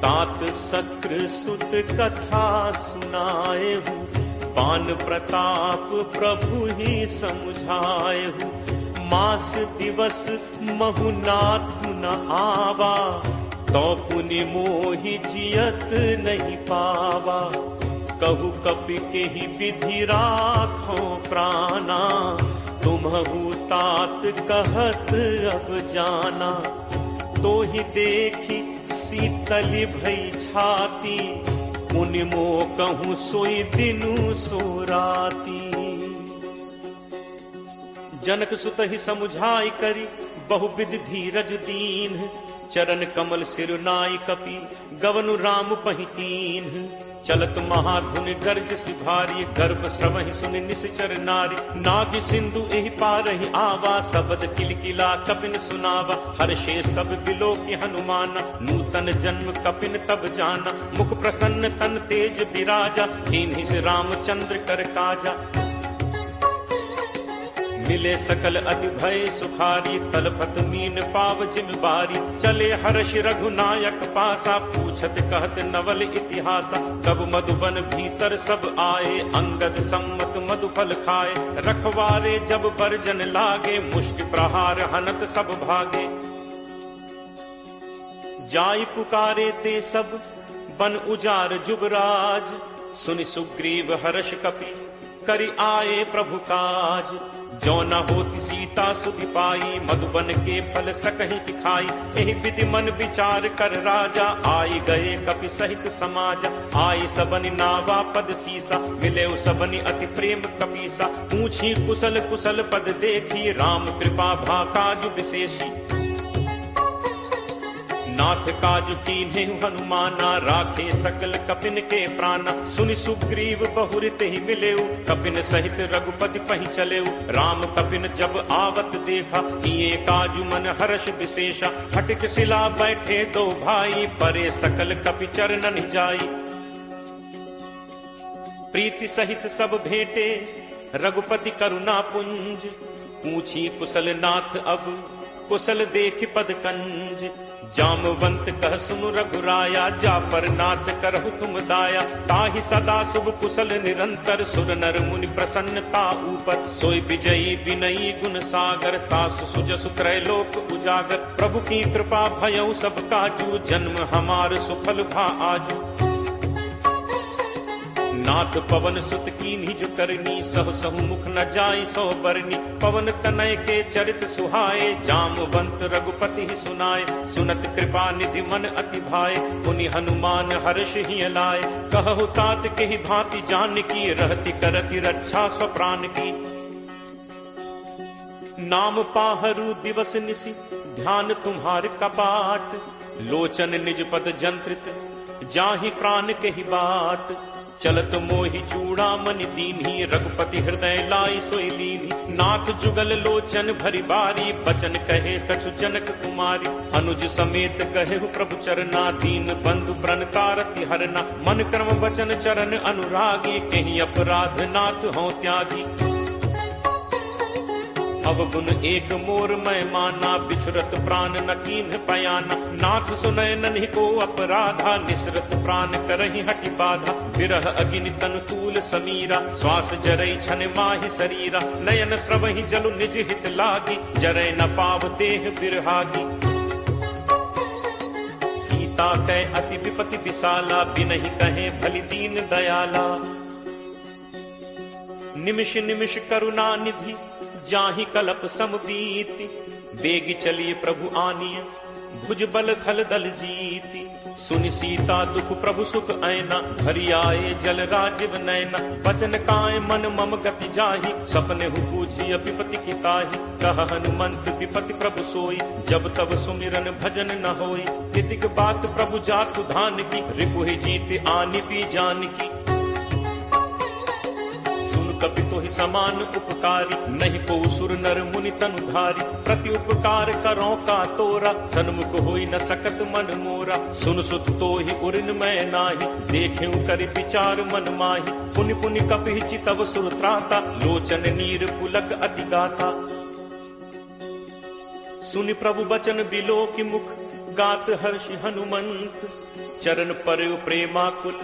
तात सक्र सुत कथा सुनाए हूँ पान प्रताप प्रभु ही समझाए हूँ मास दिवस महुनाथ न आवा तो पुनि मोहि जियत नहीं पावा कहु कपि के ही विधि राखो प्राणा तुम्हु तात कहत अब जाना तो ही देखी शीतल भई छाती मुनि मो कहूँ सोई दिनु सो राती जनक सुत ही समुझाई करी बहुविध धीरज दीन चरण कमल सिर नाई कपि गवनु राम पहितीन चलत महाधुनि गर्ज सिभारी गर्भ श्रवहि सुनि निश्चर नारी नाग सिंधु एहि पारहि आवा शब्द किलकिला कपिन सुनावा हर्षे सब बिलो की हनुमान नूतन जन्म कपिन तब जाना मुख प्रसन्न तन तेज विराजा कीन्हि से रामचंद्र कर काजा मिले सकल अति भय सुखारी तलपत मीन पाव जिम बारी चले हर्ष रघुनायक पासा पूछत कहत नवल इतिहासा कब मधुबन भीतर सब आए अंगद सम्मत मधुफल खाए रखवारे जब बरजन लागे मुष्टि प्रहार हनत सब भागे जाई पुकारे ते सब बन उजार जुबराज सुनि सुग्रीव हर्ष कपि करि आए प्रभु काज जो न होती सीता सुधि पाई मधुबन के फल सकहि खाई एहि विधि मन विचार कर राजा आई गए कपि सहित समाज आई सबनि नावा पद सीसा मिले सबनि अति प्रेम कपीसा पूछी कुशल कुशल पद देखी राम कृपा भा काज विशेषी नाथ काज कीन्हे हनुमाना राखे सकल कपिन के प्राणा सुनि सुग्रीव बहुरित ही मिलेऊ कपिन सहित रघुपति पहि चलेऊ राम कपिन जब आवत देखा किए काजु मन हर्ष विशेषा हटिक सिला बैठे दो भाई परे सकल कपि चरणन जाई प्रीति सहित सब भेंटे रघुपति करुणा पुंज पूछी कुशल नाथ अब कुशल देख पद कंज जामवंत कह सुनु रघुराया जा पर नाथ करहु तुम दाया ताहि सदा शुभ कुशल निरंतर सुर नर मुनि प्रसन्नता ऊपर सोई विजयी विनयी गुण सागर तासु सुजसु त्रैलोक उजागर प्रभु की कृपा भयउ सब काजू जन्म हमार सुफल भा आजू नाथ पवन सुत कीन्ही जो करनी सह सहु मुख न जाई सो बरनी पवन तनय के चरित सुहाए जामवंत रघुपति ही सुनाए सुनत कृपा निधि मन अति भाए पुनि हनुमान हर्ष ही लाए कहु तात के ही भांति जान की रहति करति रक्षा स्व प्राण की नाम पाहरू दिवस निसी ध्यान तुम्हार कपाट, लोचन निज पद जंत्रित, जाहि प्राण कही बात। चलत मोहि चूड़ामणि दीन्ही, रघुपति हृदय लाई सोई लीन्ही। नाथ जुगल लोचन भरी बारी, बचन कहे कछु जनक कुमारी। अनुज समेत कहे प्रभु चरना, दीन बंधु प्रण कारति हरना। मन कर्म वचन चरण अनुरागी, कहीं अपराध नाथ हों त्यागी। अवगुण एक मोर मैं माना, बिछुरत प्राण न कीन्ह पयाना। नाथ सुनय नन्हि को अपराधा, निसरत प्राण करहि हटि बाधा। विरह अग्नि तनु तूल समीरा, श्वास जरई छन माहि शरीरा। नयन स्रवहि जलु निज हित लागी, जरय न पाव देह बिरहागी। सीता कै अति विपति विशाला, बिनहि कहे भलि दीन दयाला। निमिष निमिष करुणा निधि, जाहि कलप समबीति। बेगी चलिए प्रभु आनिय, भुज बल खल दल जीति। सुनि सीता दुख प्रभु सुख ऐना, भरी आए जल राजीव नैना। बचन काय मन मम गति जाहि, सपने हु पूजिय विपति की ताहि। कह हनुमंत विपति प्रभु सोई, जब तब सुमिरन भजन न होई। तितिक बात प्रभु जातु धान की, रिपुहि जीत आनि पी जान की। कपि तोहि समान उपकारी, नहीं को सुर नर मुनि तनुधारी। प्रति उपकार करो का तोरा, सन्मुख होई न सकत मन मोरा। सुन सुत तोहि उरिन मैं नाही, देखें करि विचार मन माही। पुनि पुनि कपि चितव सुर त्राता, लोचन नीर पुलक अति गाथा। सुनि प्रभु बचन बिलो की मुख, गात हर्षि हनुमंत। चरण पर प्रेमाकुल,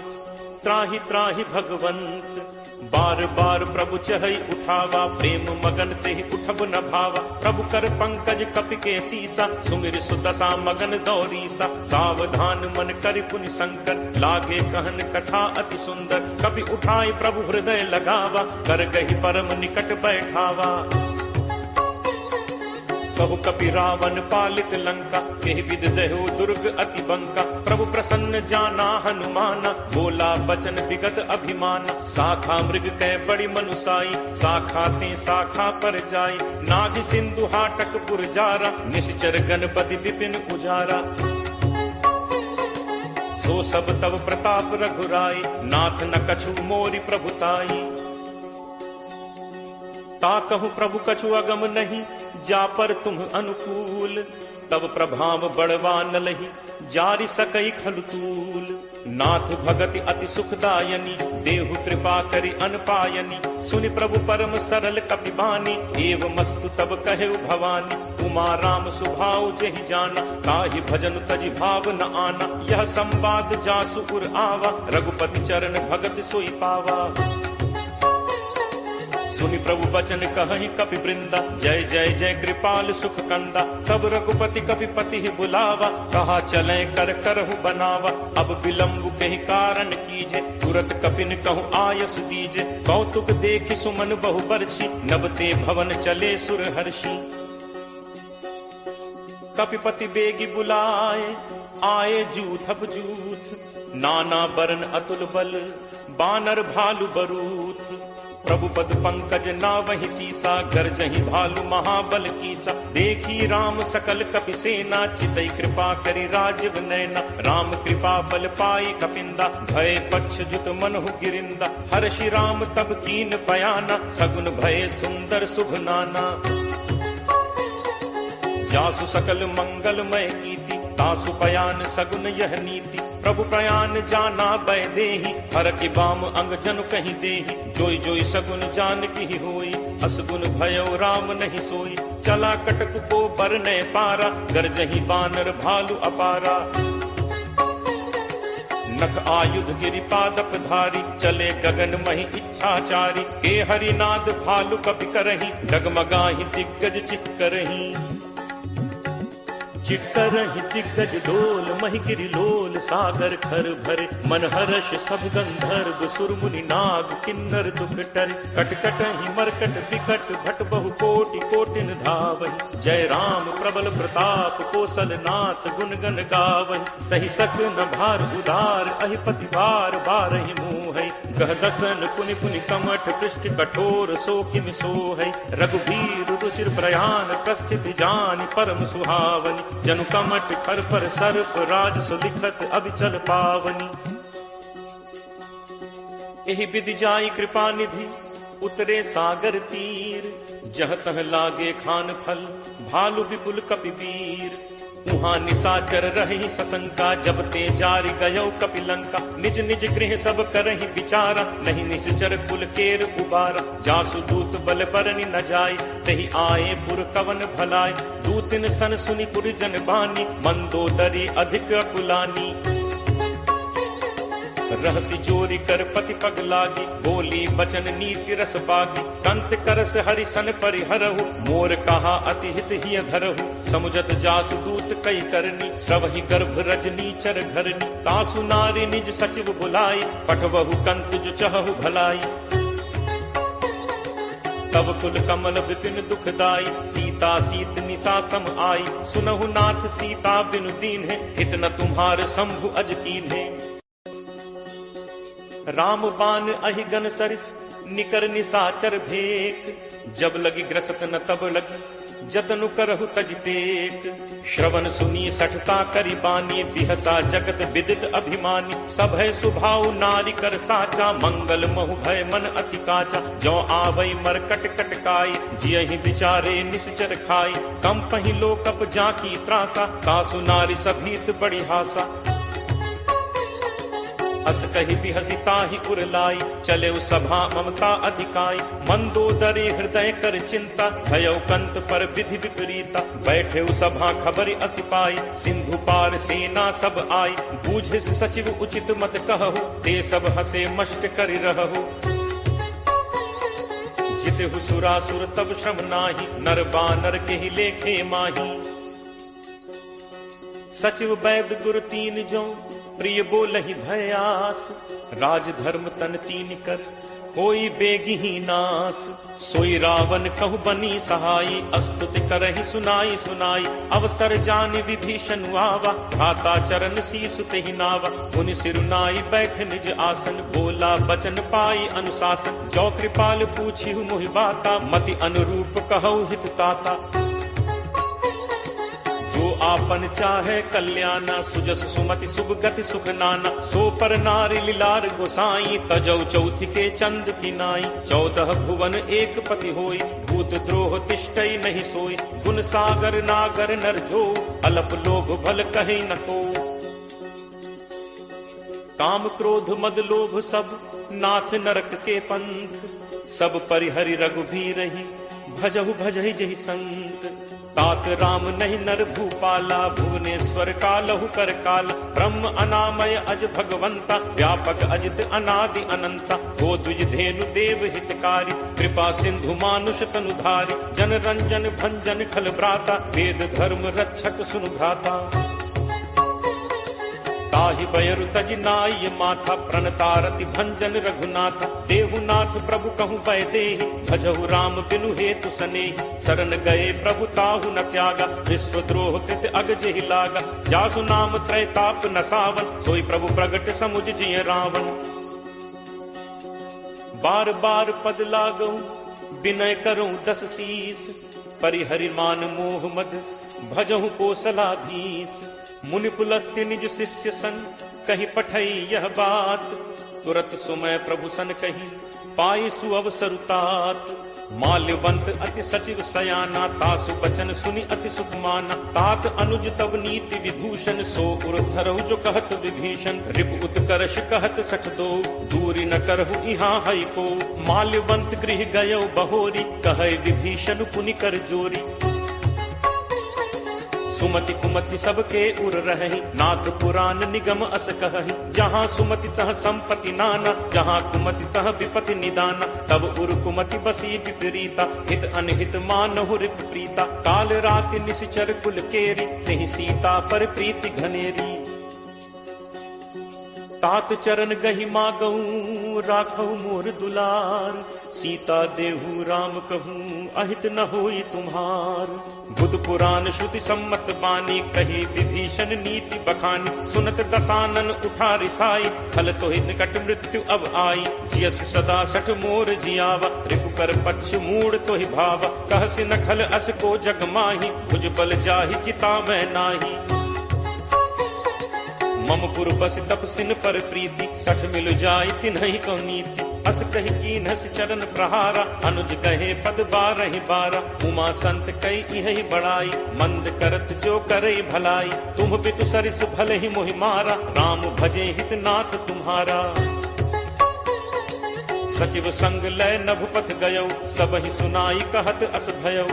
त्राहि त्राहि भगवंत। बार बार प्रभु चहई उठावा, प्रेम मगन तेहि उठब न भावा। प्रभु कर पंकज कपि के सीसा, सुमिर सुदशा मगन दौरीसा। सावधान मन करि पुनि शंकर, लागे कहन कथा अति सुंदर। कपि उठाई प्रभु हृदय लगावा, कर गहि परम निकट बैठावा। कहु कपि रावण पालित लंका, केहि विद देहु दुर्ग अति बंका। प्रभु प्रसन्न जाना हनुमाना, बोला बचन विगत अभिमाना। शाखा मृग कै बड़ी मनुसाई, शाखा ते शाखा पर जाई। नाग सिंधु हाटक पुरजारा, निश्चर गणपति विपिन उजारा। सो सब तब प्रताप रघुराई, नाथ न कछु मोरि प्रभुताई। ता कहूँ प्रभु कछु अगम नहीं, जा पर तुम अनुकूल। तब प्रभाव बड़वा न लही, जारि सकई खलुतूल। नाथ भगति अति सुखदायनी, देहु कृपा करि अनपायनी। सुनि प्रभु परम सरल कपिबानी, एवमस्तु तब कहे भवानी। उमा राम सुभाव जहि जाना, ताहि भजन तजि भाव न आना। यह संवाद जासु उर आवा, रघुपति चरण भगत सोई पावा। सुनि प्रभु बचन कहहि कपि वृंदा, जय जय जय कृपाल सुख कंदा। तब रघुपति कपिपति ही बुलावा, कहा चले कर करहु बनावा। अब विलंब कहि कारण कीजे, तुरत कपिन कहूँ आयस दीजे। कौतुक देखि सुमन बहु बरछी, नबते भवन चले सुर हर्षि। कपिपति बेगी बुलाए, आए जूथब जूथ। नाना बरन अतुल बल, बानर भालु बरूथ। प्रभु पद पंकज नावहि सीसा, गर्जहि भालु महाबल कीसा। देखी राम सकल कपि सेना, चितई कृपा करि राजीव नैना। राम कृपा बल पाई कपिंदा, भय पक्ष जुत मनहु गिरिंदा। हर्षि राम तब कीन पयाना, सगुन भय सुंदर शुभ नाना। जासु सकल मंगलमय कीर्ति, तासु पयान सगुन यह नीति। प्रभु प्रयान जाना बै देहि, हर की बाम अंग जनु कहीं देहि। जोई जोई सगुन जान की होई, असगुन भयो राम नहीं सोई। चला कटक को बर ने पारा, गरजहि बानर भालु अपारा। नख आयुध गिरि पादप धारी, चले गगन महि इच्छाचारी। के हरिनाद भालु कपि करहि, डगमगाहि दिग्गज चित करहि। चिटकरहि दिग्गज डोल महि गिरि लोल सागर खर भरे मन हर्ष सब गंधर्व सुरमुनि नाग किन्नर दुख टरे कटकटहि मरकट विकट भट बहु कोटि कोटिन धावहि जय राम प्रबल प्रताप कौशल नाथ गुण गण गावहि सही सक न भार उदार अहिपति बार बारहि मुहै गह दसन पुनि पुनि कमठ पृष्ठ कठोर सो किम सोहै रघुबीर रुचिर प्रयाण प्रस्थित जानि परम सुहावनि जनु कमठ खर पर सर्प राज सुलिखत अभिचल पावनी एहि विधि जाई कृपा निधि उतरे सागर तीर जह तह लागे खान फल भालु विपुल कपिवीर उहाँ निशाचर रही सशंका जब ते जारि गयो कपिलंका निज निज गृह सब करहि विचारा नहीं निश्चर कुल केर उबारा जासु दूत बल बरनि न जाय तहि आए पुर कवन भलाय दूतिन सन सुनि पुर जन बानी मंदोदरी अधिक अकुलानी रहसी चोरी कर पति पग लागी बोली बचन नीति रस पागी कंत करस हरिसन परिहरहु मोर कहा अति हित हिय धरहु समुझत जासु दूत कई करनी श्रवहि गर्भ रजनी चर घरनी तासु नारी निज सचिव बुलाई पठवहु कंत जो चहु भलाई तब कुल कमल विपिन दुखदाई सीता सीत निशा सम आई सुनहु नाथ सीता बिनु दीन है हित न तुम्हार शंभु अज कीन है राम बान अहिगन सरिस निकर निसाचर भेक जब लगी ग्रसत न तब लगी जतनु करहु तज टेक श्रवण सुनी सठता करी बानी बिहसा जगत विदित अभिमानी सब है सुभाव नारी कर साचा मंगल महु भय मन अति काचा जो आवई मर कट कटकाई जियहि बिचारे निश्चर खाई कम पही लोकप जाकी त्रासा कासु नारी सभीत बड़ी हासा अस कही बिहसी ताहि उरलाई चले सभा ममता अधिकाई मंदोदरी हृदय कर चिंता भयो कंत पर विधि विपरीता बैठे सभा खबर असिपाई सिंधु पार सेना सब आई बूझिस सचिव उचित मत कहु ते सब हसे मष्ट करि रहु जितहु सुरासुर तब श्रम नाही नर बानर के ही लेखे माही सचिव वैद गुरु तीन जो प्रिय बोलहि भयास राज धर्म तन तीन कर कोई बेगी ही नास सोई रावण कहु बनी सहाई अस्तुति करहि सुनाई सुनाई अवसर जानि विभीषण आवा भ्राता चरण शीस तेहि नावा मुनि सिरुनाई बैठ निज आसन बोला बचन पाई अनुशासन जो कृपाल पूछिहु मोहि बाता मति अनुरूप कहु हित ताता जो आपन चाहे कल्याणा सुजस सुमति शुभ गति सुख नाना सो पर नारी लीलार गोसाई तजौ चौथि के चंद की नाई 14 भुवन एक पति होई भूत द्रोह तिष्ठई नहीं सोई गुण सागर नागर नर जो अलप लोभ भल कहीं न को काम क्रोध मद लोभ सब नाथ नरक के पंथ सब परिहरि रघुबीर रही भजहु भजहि जहि संत तात राम नहीं नर भूपाला भुवनेश्वर कालहु कर काल ब्रह्म अनामय अज भगवंता व्यापक अजित अनादि अनंता गो द्विज धेनु देव हितकारी कृपा सिंधु मानुष तनुधारी जन रंजन भंजन खल भ्राता वेद धर्म रक्षक सुनु भ्राता ताहि बयरु तज नाई माथा प्रणतारति भंजन रघुनाथ देहुनाथ प्रभु कहु पै देहि भजहु राम बिनु हेतु सनेहि शरण गए प्रभु ताहु न त्यागा विश्वद्रोह कृत अग जेहि लागा जासु नाम त्रैताप न सावन सोई प्रभु प्रगट समुझ जिय रावण बार बार पद लागऊ विनय करऊं 10 शीस परिहरि मान मोह मद भजहु कोसलाधीश मुनि पुलस्त्य निज शिष्य सन कहीं पठई यह बात तुरत सुमय प्रभु सन कही पाई सुअवसरुतात माल्यवंत अति सचिव सयाना तासु बचन सुनि अति सुख माना तात अनुज तब नीति विभूषण सो उर धरहु जो कहत विभीषण रिप उत्कर्ष कहत सठ दो दूरी न करहु इहाँ हई को माल्यवंत गृह गयो बहोरी कहे विभीषण पुनि कर जोरी सुमति कुमति सबके उर रही, नाथ पुराण निगम अस कहहि। जहाँ सुमति तह संपत्ति नाना, जहाँ कुमति तह विपति निदाना। तब उर कुमति बसी विपरीता, हित अनहित मानहु रिप प्रीता। काल राति निश्चर कुल केरी, तेहि सीता पर प्रीति घनेरी। तात चरण गहि मागऊं, राखऊ मोर दुलार। सीता देहु राम कहूं, अहित न होई तुम्हार। बुध पुराण श्रुति सम्मत बानी, कही विभीषण नीति बखानी। सुनत दसानन उठा रिसाई, फल तोहि निकट मृत्यु अब आई। जियस सदा सठ मोर जियावा, रिपु कर पक्ष मूड तोहि भावा। कहसि न खल अस को जग माही, भुज बल जाहि चिता मैं नाही। मम पुर बस तपसिन पर प्रीति, सठ मिल जाय तिन्हि को नीति। अस कहि कीन्हस चरण प्रहारा, अनुज कहे पद बारहि बारा। उमा संत कई इहि बड़ाई, मंद करत जो करई भलाई। तुम पितु सरिस भले ही मोहि मारा, राम भजे हित नाथ तुम्हारा। सचिव संग लय नभपथ गयौ, सबहि सुनाई कहत अस भयौ।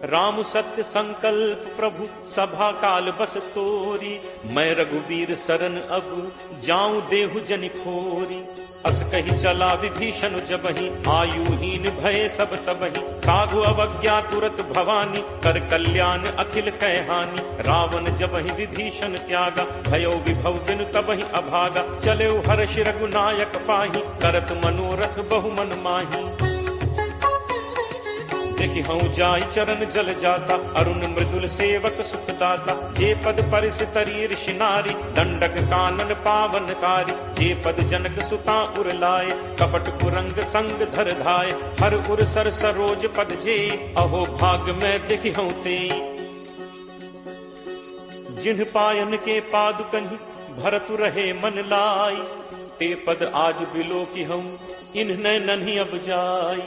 राम सत्य संकल्प प्रभु, सभा काल बस तोरी। मैं रघुवीर सरन अब, जाऊं देहु जनि खोरी। अस कही चला विभीषण जबहि, आयुहीन भय सब तबहि। साधु अवज्ञा तुरत भवानी, कर कल्याण अखिल कै हानि। रावण जबहि विभीषण त्यागा, भयो विभव बिनु तबहि अभागा। चले हर्ष रघुनायक पाही, करत मनोरथ बहु मन माही। देखि हूँ जाय चरण जल जाता, अरुण मृदुल सेवक सुखदाता। जे पद परिस तरी ऋषि नारी, दंडक कानन पावनकारी। जे पद जनक सुता उर लाए, कपट कुरंग संग धर धाय। हर उर सर सरोज पद जे, अहो भाग में देखि हूँ ते। जिन्ह पायन के पादुकहि, भरतु रहे मन लाई। ते पद आज बिलो की हूँ, इन्ह नन्ही अब जाई।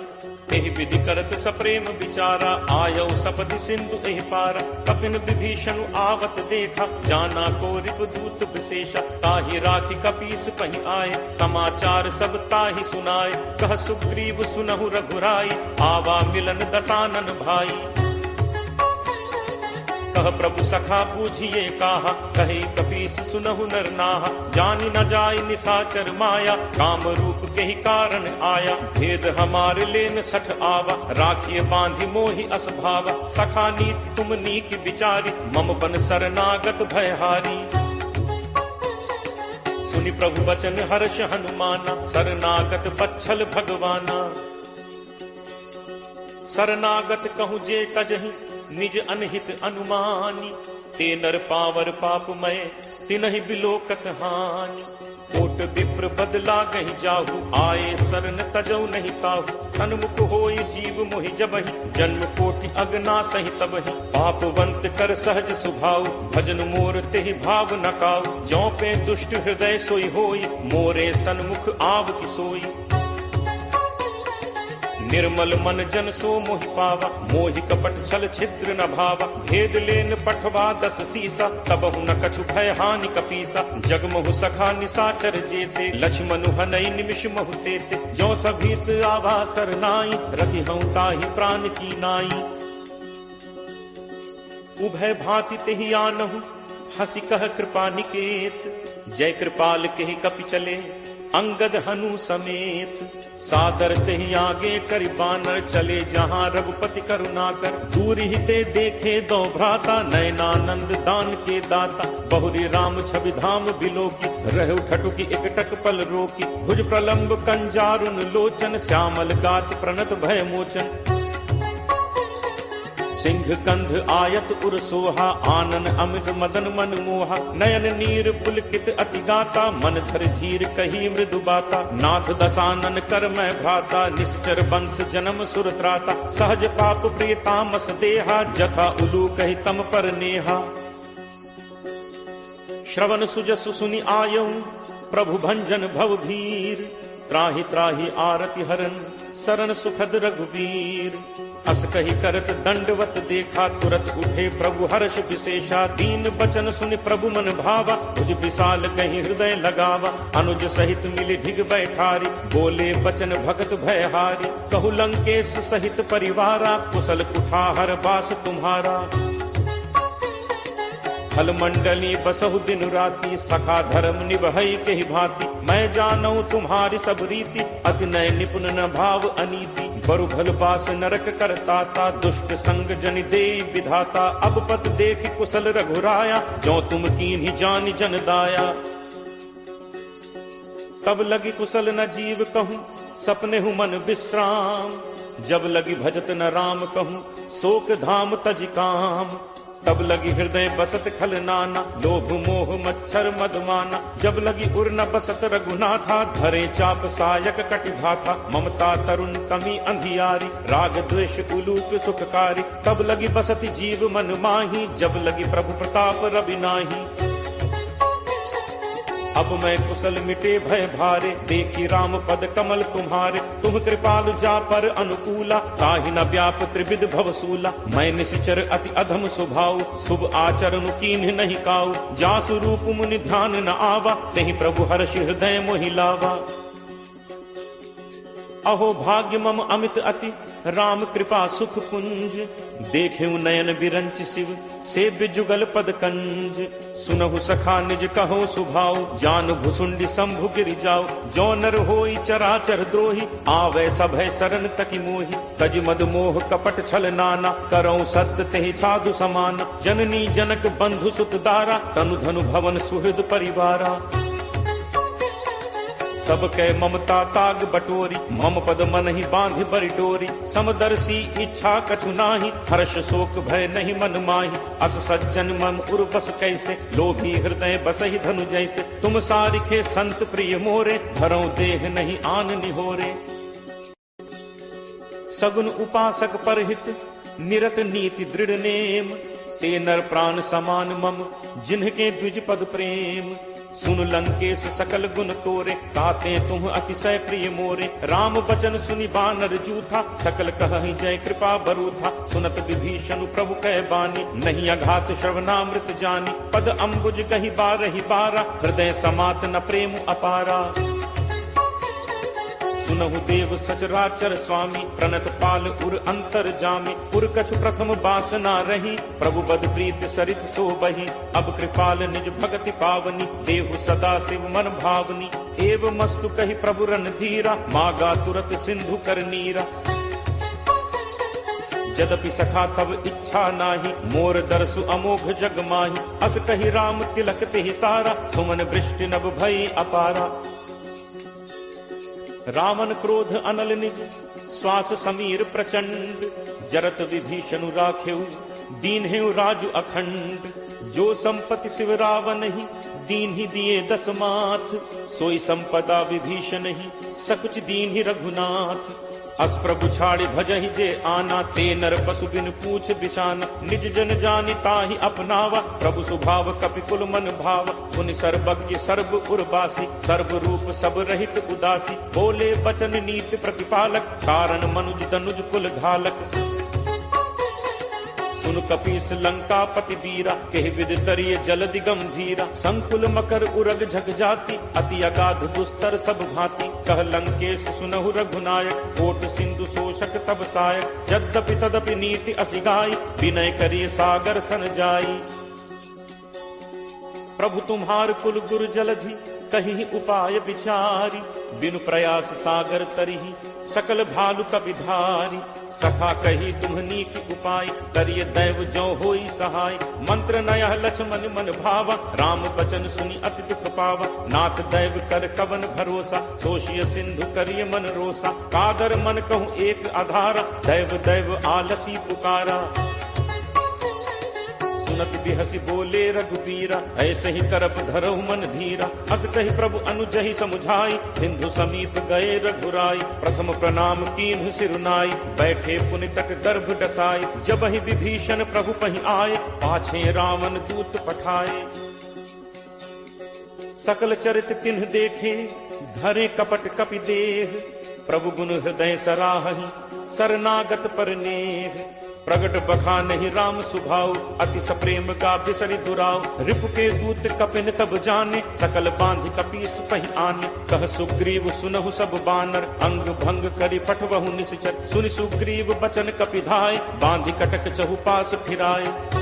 एहि विधि करत सप्रेम विचारा, आयौ सपदि सिंधु एहि पारा। कपिन विभीषण आवत देखा, जाना को रिपुदूत विशेषा। ताहि राखि कपीस पहि आए, समाचार सब ताहि सुनाए। कह सुग्रीव सुनहु रघुराई, आवा मिलन दसानन भाई। कह प्रभु सखा पूछिए काहा, कहे कपीस सुनहु नर नाहा। जानि न जाय निसाचर माया, काम रूप के ही कारण आया। भेद हमारे लेन सठ आवा, राखिए बांधि मोहि अस भावा। सखा नीति तुम नीक विचारी, मम बन शरणागत भयहारी। सुनि प्रभु वचन हर्ष हनुमाना, शरणागत बच्छल भगवाना। शरणागत कहूँ जे कजहि, निज अनहित अनुमानी। ते नर पावर पापमय, तिनहि बिलोकत हानि। कोट विप्र बदला गहि जाहु, आए शरण तजौ नहीं ताहु। सन्मुख होई जीव मोहि जबहि, जन्म कोटि अगना सहि तबहि। पापवंत कर सहज सुभाउ, भजन मोर तेहि भाव न काउ। ज्यों पे दुष्ट हृदय सोई होई, मोरे सन्मुख आव की सोई। निर्मल मन जन सो मोहि पावा, मोहि कपट छल छिद्र न भावा। भेद लेन पठवा 10 सीसा, तबहु न कछु भय हानि कपीसा। जगमहु सखा निसाचर जेते, लक्ष्मणु हनई निमिष महु तेते। जो सभीत आभा सरनाई, रखि हूँ ताहि प्राण की नाई। उभय भांति तेहि आनहु, हंसी कह कृपा निकेत। जय कृपाल केहि कपि चले, अंगद हनु समेत। सादर तेहि आगे करि बानर, चले जहाँ रघुपति करुणाकर। दूर ही ते देखे दो भ्राता, नयनानंद दान के दाता। बहुरी राम छवि धाम बिलोकी, रहु ठटुकी एकटक पल रोकी। भुज प्रलंब कंजारुन लोचन, श्यामल गात प्रणत भय मोचन। सिंह कंध आयत उर सोहा, आनन अमित मदन मन मोहा। नयन नीर पुलकित अति गाता, मन धर धीर कही मृदु बाता। नाथ दसानन कर मैं भ्राता, निश्चर वंश जन्म सुर त्राता। सहज पाप प्रिय तामस देहा, जथा उलू कहि तम पर नेहा। श्रवण सुजसु सुनि आयऊ, प्रभु भंजन भव भीर। त्राहि त्राहि आरति हरन, शरण सुखद रघुवीर। अस कही करत दंडवत देखा, तुरत उठे प्रभु हर्ष विशेषा। दीन बचन सुनि प्रभु मन भावा, तुझ विशाल कहीं हृदय लगावा। अनुज सहित मिली ढिग बैठारी, बोले बचन भगत भयहारी। कहु लंकेश सहित परिवारा, कुशल कुठार बास तुम्हारा। फल मंडली बसहु दिन राति, सखा धर्म निभई के ही भांति। मैं जानऊ तुम्हारी सब रीति, अति नय निपुण न भाव अनीति। बरु भल बास नरक करताता, दुष्ट संग जनि दे विधाता। अब पत देख कुशल रघुराया, जो तुम कीन्ही जानि जन दाया। तब लगी कुशल न जीव कहूँ, सपने हूँ मन विश्राम। जब लगी भजत न राम कहूँ, शोक धाम तज काम। तब लगी हृदय बसत खल नाना, लोभ मोह मच्छर मदमाना। जब लगी उर न बसत रघुनाथा, धरे चाप सायक कटिभाथा। ममता तरुण कमी अंधियारी, राग द्वेष उलूक सुखकारी। तब लगी बसत जीव मन माही, जब लगी प्रभु प्रताप रवि नाही। अब मैं कुशल मिटे भय भारे, देखी राम पद कमल तुम्हारे। तुम कृपालु जा पर अनुकूला, ताहि न व्याप त्रिविध भवसूला। मैं निश्चर अति अधम स्वभाव, शुभ आचरण कीन्ह नहीं काऊ। जासु रूप मुनि ध्यान न आवा, तहि प्रभु हर्ष हृदय मोहि लावा। अहो भाग्य मम अमित अति, राम कृपा सुख पुंज। देखेउ नयन बिरंच शिव, सेव्य जुगल पद कंज। सुनहु सखा निज कहो सुभाव, जान भुसुंडी शंभु गिरि जाओ। जो नर होई चराचर द्रोही, आवे सभय शरण तकी मोहि। तज मद मोह कपट छल नाना, करौ सत्य तेहि साधु समाना। जननी जनक बंधु सुत दारा, तनु धनु भवन सुहृद परिवारा। सब कै ममता ताग बटोरी, मम पद मन ही बांधि बरि डोरी। समदर्शी इच्छा कछु नाही, हर्ष शोक भय नहीं मन माही। अस सज्जन मन उर बस कैसे, लोभी हृदय बसहि धनु जैसे। तुम सारिखे संत प्रिय मोरे, धरौ देह नहीं आन निहोरे। सगुन उपासक परहित, निरत नीति दृढ़ नेम। ते नर प्राण समान मम, जिन्हके द्विज पद प्रेम। सुन लंकेश सकल गुण तोरे, ताते तुम अतिशय प्रिय मोरे। राम बचन सुनि बानर जूथा, सकल कहहि जय कृपा बरूथा। सुनत विभीषण प्रभु कह बानी, नहीं अघात श्रवणामृत जानी। पद अम्बुज कहि बारहि बारा, हृदय समात न प्रेम अपारा। सुनहु देव सचराचर स्वामी, प्रणत पाल उर अंतर जामी। उर कछु प्रथम बासना रही, प्रभु बद प्रीत सरित सो बही। अब कृपाल निज भगति पावनी, देहु सदा शिव मन भावनी। एव मस्तु कहि प्रभु रणधीरा, मागा तुरत सिंधु कर नीरा। यद्यपि सखा तब इच्छा नाही, मोर दर्शु अमोघ जग माही। अस कहि राम तिलक तेहि सारा, सुमन वृष्टि नभ भई अपारा। रावण क्रोध अनल निज, श्वास समीर प्रचंड। जरत विभीषण राखेउ, दीन्हेउ राजु अखंड। जो संपत्ति शिव रावण ही, दीन ही दिए दस माथ। सोई संपदा विभीषण ही, सकुच दीन ही रघुनाथ। अस प्रभु छाड़ि भजहि जे आना, ते नर पशु बिन पूछ बिसाना। निज जन जानि ताहि अपनावा, प्रभु स्वभाव कपि कुल मन भाव। सुनि सर्वज्ञ सर्व उर्वासी, सर्व रूप सब रहित उदासी। बोले बचन नीति प्रतिपालक, कारण मनुज दनुज कुल घालक। सुन कपीस लंकापति वीरा, केहि विद तरिय जलदि गंभीरा। संकुल मकर उरग झग जाति, अति अगाध दुस्तर सब भांति। कह लंकेश सुनहु रघुनायक, कोट सिंधु शोषक तब सायक। यद्यपि तदपि नीति असि गाई, विनय करिय सागर सन जाई। प्रभु तुम्हार कुल गुरु जलधि, कहीं उपाय विचारी। बिनु प्रयास सागर तरिहि, सकल भालु कपिधारी। सखा कही तुम्हनी की उपाय, करिय दैव जो होई सहाय। मंत्र नयह लक्ष्मण मन भावा, राम बचन सुनि अति दुख पावा। नाथ दैव कर कवन भरोसा, सोशिय सिंधु करिय मन रोसा। कादर मन कहूँ एक आधारा, दैव दैव आलसी पुकारा। सुनत बिहसी बोले रघुबीरा, ऐसे ही करप धरहु मन धीरा। अस कहि प्रभु अनुजहि समुझाई, सिंधु समीप गए रघुराई। प्रथम प्रणाम कीन्ह सिरुनाई, बैठे पुनि तक गर्भ डसाई। जब ही विभीषण प्रभु पहि आए, पाछे रावण दूत पठाए। सकल चरित तिन्ह देखे, धरे कपट कपि देह। प्रभु गुण हृदय सराहहि, शरणागत पर नेह। प्रगट बखान ही राम सुभाव, अति सप्रेम का बिसरि दुराव। रिपु के दूत कपिन तब जाने, सकल बांध कपीस पहि आने। कह सुग्रीव सुनहु सब बानर, अंग भंग करि पठवहु निश्चर। सुनि सुग्रीव बचन कपिधाय, बांधि कटक चहुपास फिराए।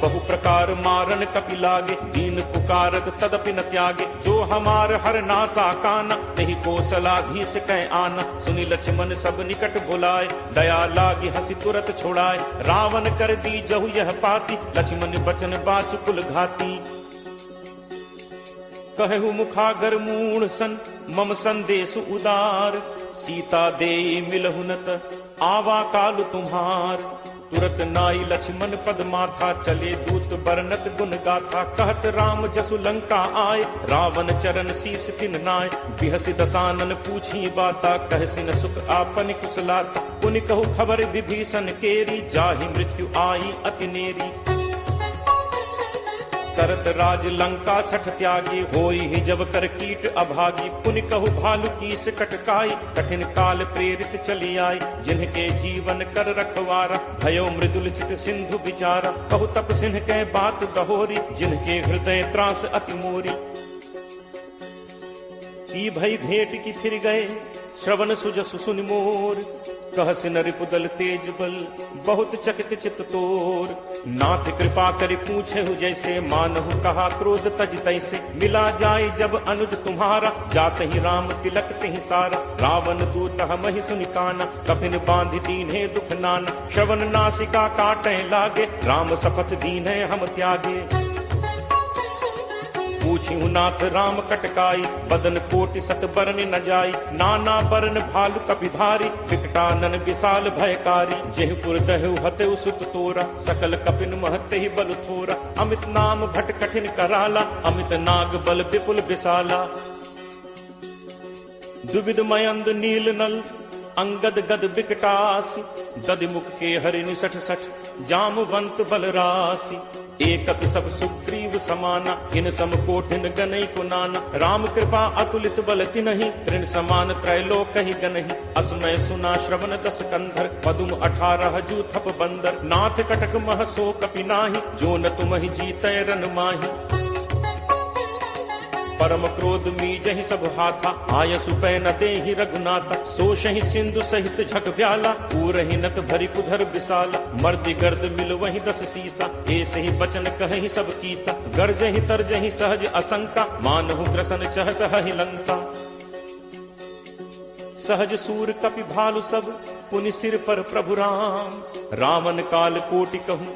बहु प्रकार मारन कपि लागे, दीन पुकारत तदपि न त्यागे। जो हमार हर नासा काना, नहीं कौशलाधीश कह आना। सुनि लक्ष्मण सब निकट बुलाए, दया लागी हंसी तुरत छुड़ाए। रावण कर दी जहु यह पाती, लक्ष्मण बचन बाच कुल घाती। कहु मुखागर मूढ़ सन, मम संदेश उदार। सीता दे मिलहु नत, आवा काल तुम्हार। तुरत नाई लक्ष्मण पद माथा, चले दूत बरनत गुण गाथा। कहत राम जसु लंका आए, रावण चरण शीस किन नाय। बिहसि दसानन पूछी बाता, कहसिन सुख आपन कुशलाता। पुनि कहु खबर विभीषण केरी, जाहि मृत्यु आई अति नेरी। करत राज लंका सठ त्यागी, होई ही जब कर कीट अभागी। पुनि कहु भालु कीस कटकाई, कठिन काल प्रेरित चली आई। जिनके जीवन कर रखवारा, भयो मृदुल चित सिंधु विचारा। कहु तप सिंह के बात बहोरी, जिनके हृदय त्रास अति मोरी। की भई भेंट की फिर गए, श्रवण सुजसु सुनि मोर। कहसिन रिपुदल तेज बल, बहुत चकित चित तोर। नाथ कृपा करि पूछेहु जैसे, मानहु कहा क्रोध तज तैसे। मिला जाय जब अनुज तुम्हारा, जात ही राम तिलक तिहि सारा। रावण दूत हमहि सुनि काना, कपिन बांधि दीन्हे दुख नाना। श्रवण नासिका काटे लागे, राम शपथ दीन्हे हम त्यागे। पूछिहु नाथ राम कटकाई, बदन कोटि सत बरन न जाई। नाना बरन भालु कपिधारी, विकटानन विशाल भयकारी। जेहपुर दहु हतेउ सुत तोरा, सकल कपिन महते ही बल थोरा। अमित नाम भट कठिन कराला, अमित नाग बल विपुल विशाला। दुविध मयंद नील नल, अंगद गद विकटासी। दधिमुख के हरि निसठ सठ, जामवंत बलरासी। एकत सब सुग्रीव समाना, इन सम कोठिन गनई को नाना। राम कृपा अतुलित बल तिनहि, तृण समान त्रैलोक ही गनहि। असमय सुना श्रवण दस कंधर, पदुम 18 जू थप बंदर। नाथ कटक मह सो कपि नाहि, जो न तुमहि जीतै रन माहि। परम क्रोध मीजहि सब हाथा, आयसु पै न देहि रघुनाथा। सोषहि सिंधु सहित झक ब्याला, पूरहि नत भरि कुधर विशाला। मर्दि गर्द मिल वहि 10 सीसा, ऐसे ही बचन कहहि सब कीसा। गर्जहि तरजहि सहज असंका, मानहु ग्रसन चहत हहि लंका। सहज सूर कपि भालु सब, पुनि सिर पर प्रभु राम। रावण काल कोटि कहूँ,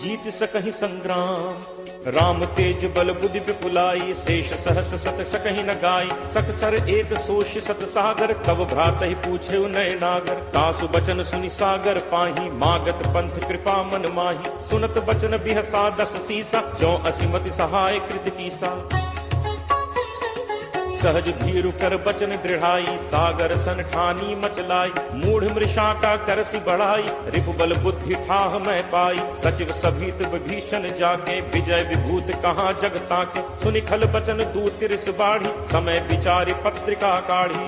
जीत सकहि संग्राम। राम तेज बल बुद्धि विपुलाई, शेष सहस सत सकहि न गाई। सकसर एक सोष सत सागर, तब भ्रात ही पूछे नय नागर। तासु बचन सुनि सागर पाही, मागत पंथ कृपा मन माही। सुनत बचन बिहसा 10 सीसा, जो असिमति सहाय कृत कीसा। सहज भीरु कर बचन दृढ़ाई, सागर सन ठानी मचलाई। मूढ़ मृषा का करसी बढ़ाई, रिपुबल बुद्धि ठाह मैं पाई। सचिव सभीत विभीषण जाके, विजय विभूत कहाँ जगता के। सुनि खल बचन दूत तिरस बाढ़ी, समय विचारी पत्रिका काढ़ी।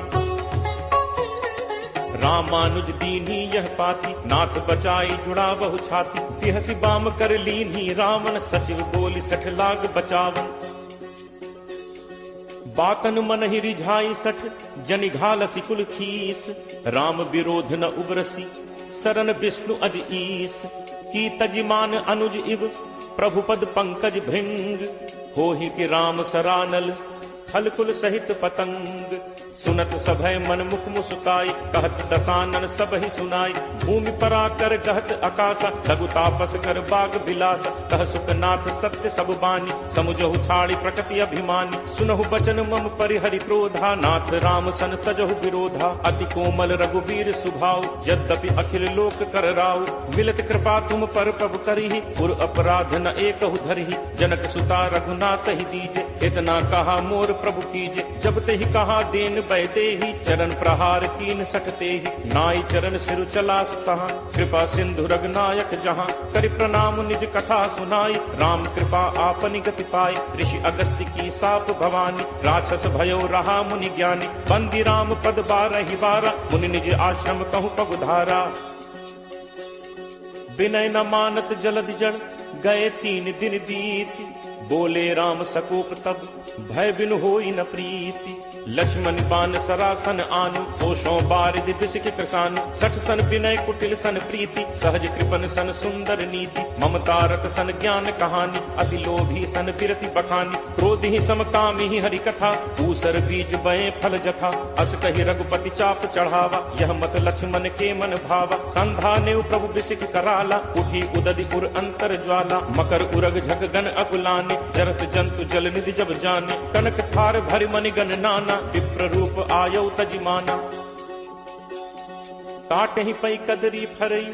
रामानुज दीन्ही यह पाती, नाथ बचाई जुड़ा बहु छाती। बिहसी बाम कर लीन्ही रावण, सचिव बोली 60 लाग बचावन। बातन मन ही रिझाई 60, जनि घालसी कुल खीस। राम विरोध न उग्रसी, सरन विष्णु अज ईस। की तजिमान अनुज इव, प्रभुपद पंकज भृंग। होहि कि राम सरानल, फल कुल सहित पतंग। सुनत सभय मन मुख मुस्काई, कहत दसानन सब ही सुनाई। भूमि पराकर कहत आकाशा, लघु तापस कर बाग बिलासा। कह सुखनाथ सत्य सब बानी, समुझहु छाड़ी प्रकृति अभिमानी। सुनहु बचन मम परिहरि क्रोधा, नाथ राम सन तजहु विरोधा। अति कोमल रघुवीर सुभाव, यद्यपि अखिल लोक कर राव। मिलत कृपा तुम पर प्रभु करिहि, पुर अपराध न एकहु धरिहि। जनक सुता रघुनाथ ही दीजे, इतना कहा मोर प्रभु कीजे। जब ते ही कहा देन बैदेही चरण प्रहार कीन सटते ही नाई चरण सिर चला तहाँ कृपा सिंधु रघुनायक जहाँ करि प्रणाम निज कथा सुनाई राम कृपा आपनि गति पाई ऋषि अगस्त्य की साप भवानी राक्षस भयो रहा मुनि ज्ञानी बंदी राम पद बारहि बारा मुनि निज आश्रम कहु पगुधारा विनय न मानत जलद जड़ गए 3 दिन बीती बोले राम सकोप तब भय बिनु होई न प्रीति लक्ष्मण बान सरासन आनु सोशों बारिद बिसिक कृषानु सठ सन विनय कुटिल सन प्रीति सहज कृपन सन सुंदर नीति ममता रत सन ज्ञान कहानी अति लोभी सन बिरति बखानी क्रोध ही समकामी ही हरि कथा ऊसर बीज बये फल जथा अस कहि रघुपति चाप चढ़ावा यह मत लक्ष्मण के मन भावा संधा ने प्रभु बिसिक कराला उठी उदधि उर अंतर ज्वाला मकर उरग झग गन अकुलाने जरत जंतु जल निधि जब जाने कनक थार भरि मनि गण नाना विप्र रूप आयो तजिमाना काट ही पई कदरी फरई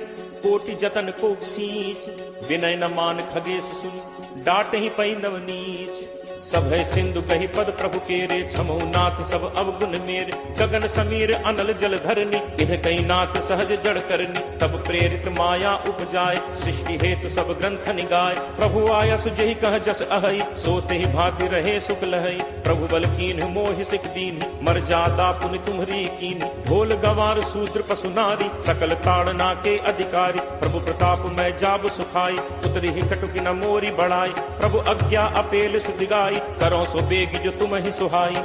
कोटि जतन को सींच विनय न मान खगेश सुन डाट ही पई नवनीच सब है सिंधु कही पद प्रभु केरे छमो नाथ सब अवगुण मेरे गगन समीर अनल जल धरनी इन्ह कही नाथ सहज जड़ करनी तब प्रेरित माया उपजाए सृष्टि हेतु सब ग्रंथ निगाय प्रभु आया सुजहि कह जस अहई सोते ही भांति रहे सुख लहई प्रभु बल कीन्ह मोहि सिक दीन्हि मर जादा पुनि तुम्हरी कीन्हि ढोल गंवार शूद्र पशु नारी सकल ताड़ना के अधिकारी प्रभु प्रताप मैं जाब सुखाई उतरी ही कटुकी न मोरी बढ़ाई प्रभु आज्ञा अपेल सुदिगाई करो सो बेग जो तुम ही सुहाई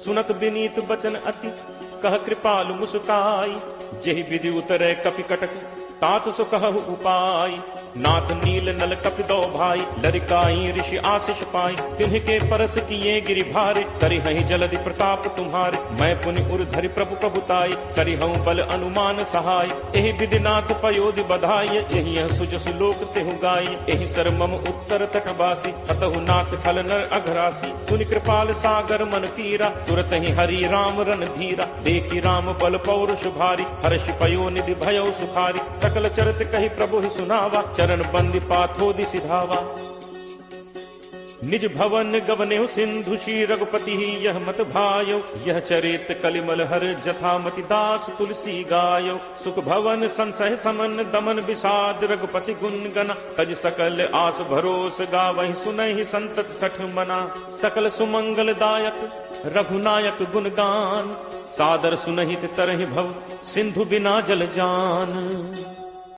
सुनत विनीत बचन अति कह कृपालु मुस्काई जेहि विधि उतरे कपि कटक तात सो कहु उपाय नाथ नील नल कपि दो भाई लरिकाई ऋषि आशीष पाई तिन्ह के परस किए गिरि भारे करि हहि जलधि प्रताप तुम्हारे मैं पुनि उर धरि प्रभु प्रभुताई करि हूँ बल अनुमान सहाय एहि विधि नाथ पयोधि बधाई यही सुजसु लोक तेहु गाय एहि सर मम उत्तर तटवासी हतहु नाथ खल नर अघरासी सुनि कृपाल सागर मन पीरा तुरत ही हरि राम रन धीरा देखी राम बल पौरुष भारी हर्ष पयो निधि भयो सुखारी सकल चरित कही प्रभु ही सुनावा चरण बंदी पाथोदि सिधावा निज भवन गवने सिंधु श्री रघुपति ही यह मत भायो यह चरित कलिमल हर जथामति दास तुलसी गायो सुख भवन संसह समन दमन विषाद रघुपति गुण गना तज सकल आस भरोस गावहि सुनहि संतत सठ मना सकल सुमंगल दायक रघुनायक गुणगान सादर सुनहित तरहि भव सिंधु बिना जल जान।